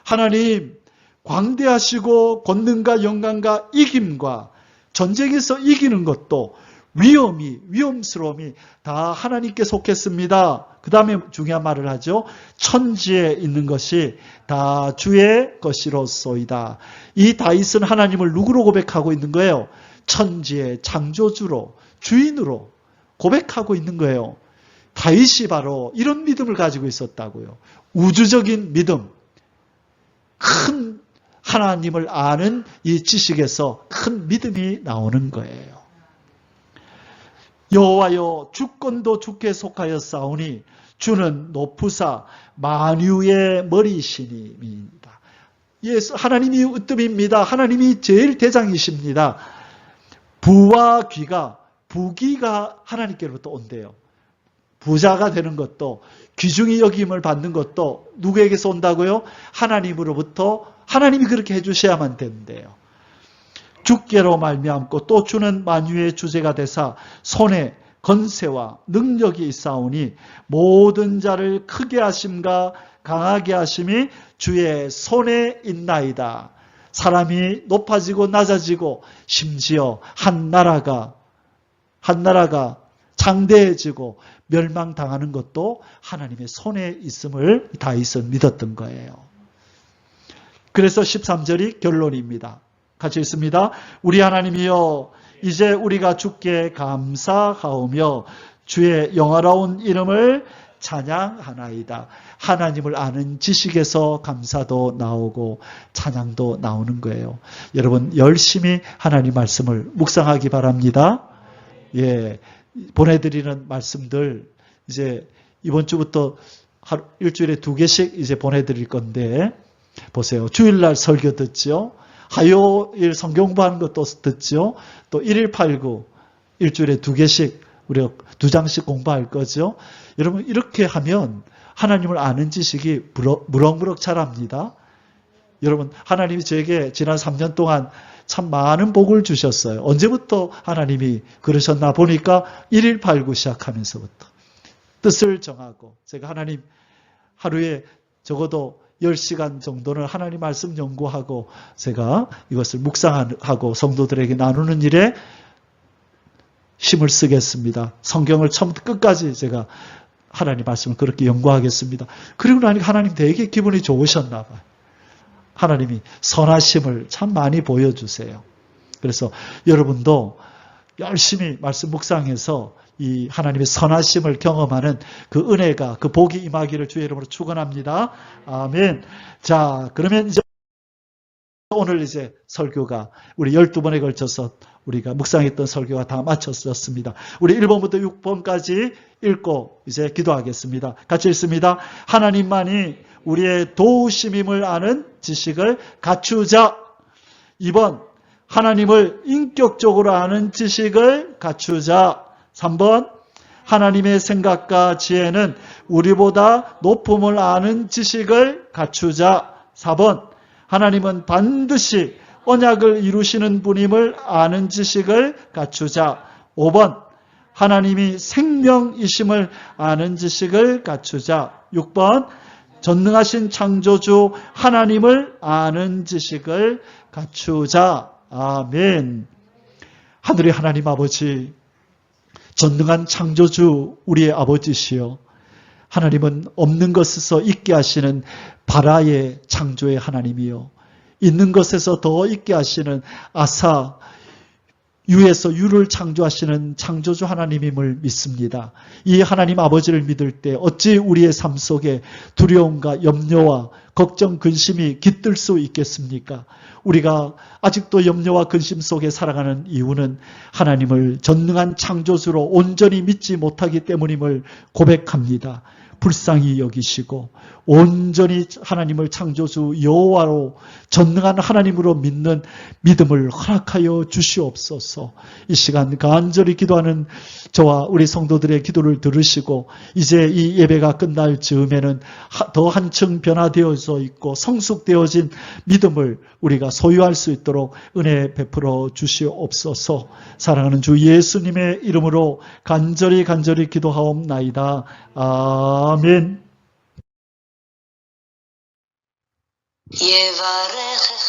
하나님, 광대하시고 권능과 영광과 이김과 전쟁에서 이기는 것도 위험스러움이 다 하나님께 속했습니다. 그 다음에 중요한 말을 하죠. 천지에 있는 것이 다 주의 것이로소이다. 이 다윗은 하나님을 누구로 고백하고 있는 거예요? 천지의 창조주로, 주인으로 고백하고 있는 거예요. 다윗이 바로 이런 믿음을 가지고 있었다고요. 우주적인 믿음, 큰 하나님을 아는 이 지식에서 큰 믿음이 나오는 거예요. 여호와여, 주권도 주께 속하였사오니 주는 높으사 만유의 머리시니입니다. 예수, 하나님이 으뜸입니다. 하나님이 제일 대장이십니다. 부와 부귀가 하나님께로부터 온대요. 부자가 되는 것도, 귀중히 여김을 받는 것도 누구에게서 온다고요? 하나님으로부터. 하나님이 그렇게 해주셔야만 된대요. 주께로 말미암고 또 주는 만유의 주제가 되사 손에 건세와 능력이 있사오니 모든 자를 크게 하심과 강하게 하심이 주의 손에 있나이다. 사람이 높아지고 낮아지고 심지어 한 나라가 장대해지고 멸망당하는 것도 하나님의 손에 있음을 다윗은 믿었던 거예요. 그래서 13절이 결론입니다. 같이 읽습니다. 우리 하나님이여, 이제 우리가 주께 감사하오며 주의 영화로운 이름을 찬양하나이다. 하나님을 아는 지식에서 감사도 나오고 찬양도 나오는 거예요. 여러분, 열심히 하나님 말씀을 묵상하기 바랍니다. 예, 보내드리는 말씀들 이제 이번 주부터 일주일에 2개씩 이제 보내드릴 건데, 보세요. 주일날 설교 듣죠. 화요일 성경 공부하는 것도 듣죠. 또 1189 일주일에 2개씩 우리가 2장씩 공부할 거죠. 여러분, 이렇게 하면 하나님을 아는 지식이 무럭무럭 자랍니다. 여러분, 하나님이 저에게 지난 3년 동안 참 많은 복을 주셨어요. 언제부터 하나님이 그러셨나 보니까 1189 시작하면서부터 뜻을 정하고, 제가 하나님 하루에 적어도 10시간 정도는 하나님 말씀 연구하고 제가 이것을 묵상하고 성도들에게 나누는 일에 힘을 쓰겠습니다. 성경을 처음부터 끝까지 제가 하나님 말씀을 그렇게 연구하겠습니다. 그리고 나니까 하나님 되게 기분이 좋으셨나 봐요. 하나님이 선하심을 참 많이 보여주세요. 그래서 여러분도 열심히 말씀 묵상해서 이 하나님의 선하심을 경험하는 그 은혜가, 그 복이 임하기를 주의 이름으로 축원합니다. 아멘. 자, 그러면 이제 오늘 이제 설교가 우리 12번에 걸쳐서 우리가 묵상했던 설교가 다 마쳤습니다. 우리 1번부터 6번까지 읽고 이제 기도하겠습니다. 같이 읽습니다. 하나님만이 우리의 도우심임을 아는 지식을 갖추자. 2번, 하나님을 인격적으로 아는 지식을 갖추자. 3번, 하나님의 생각과 지혜는 우리보다 높음을 아는 지식을 갖추자. 4번, 하나님은 반드시 언약을 이루시는 분임을 아는 지식을 갖추자. 5번, 하나님이 생명이심을 아는 지식을 갖추자. 6번, 전능하신 창조주 하나님을 아는 지식을 갖추자. 아멘. 하늘의 하나님 아버지, 전능한 창조주 우리의 아버지시여, 하나님은 없는 것에서 있게 하시는 바라의 창조의 하나님이요, 있는 것에서 더 있게 하시는 아사, 유에서 유를 창조하시는 창조주 하나님임을 믿습니다. 이 하나님 아버지를 믿을 때 어찌 우리의 삶 속에 두려움과 염려와 걱정, 근심이 깃들 수 있겠습니까? 우리가 아직도 염려와 근심 속에 살아가는 이유는 하나님을 전능한 창조주로 온전히 믿지 못하기 때문임을 고백합니다. 불쌍히 여기시고 온전히 하나님을 창조주 여호와로 전능한 하나님으로 믿는 믿음을 허락하여 주시옵소서. 이 시간 간절히 기도하는 저와 우리 성도들의 기도를 들으시고 이제 이 예배가 끝날 즈음에는 더 한층 변화되어져 있고 성숙되어진 믿음을 우리가 소유할 수 있도록 은혜 베풀어 주시옵소서. 사랑하는 주 예수님의 이름으로 간절히 기도하옵나이다. 아멘. יברך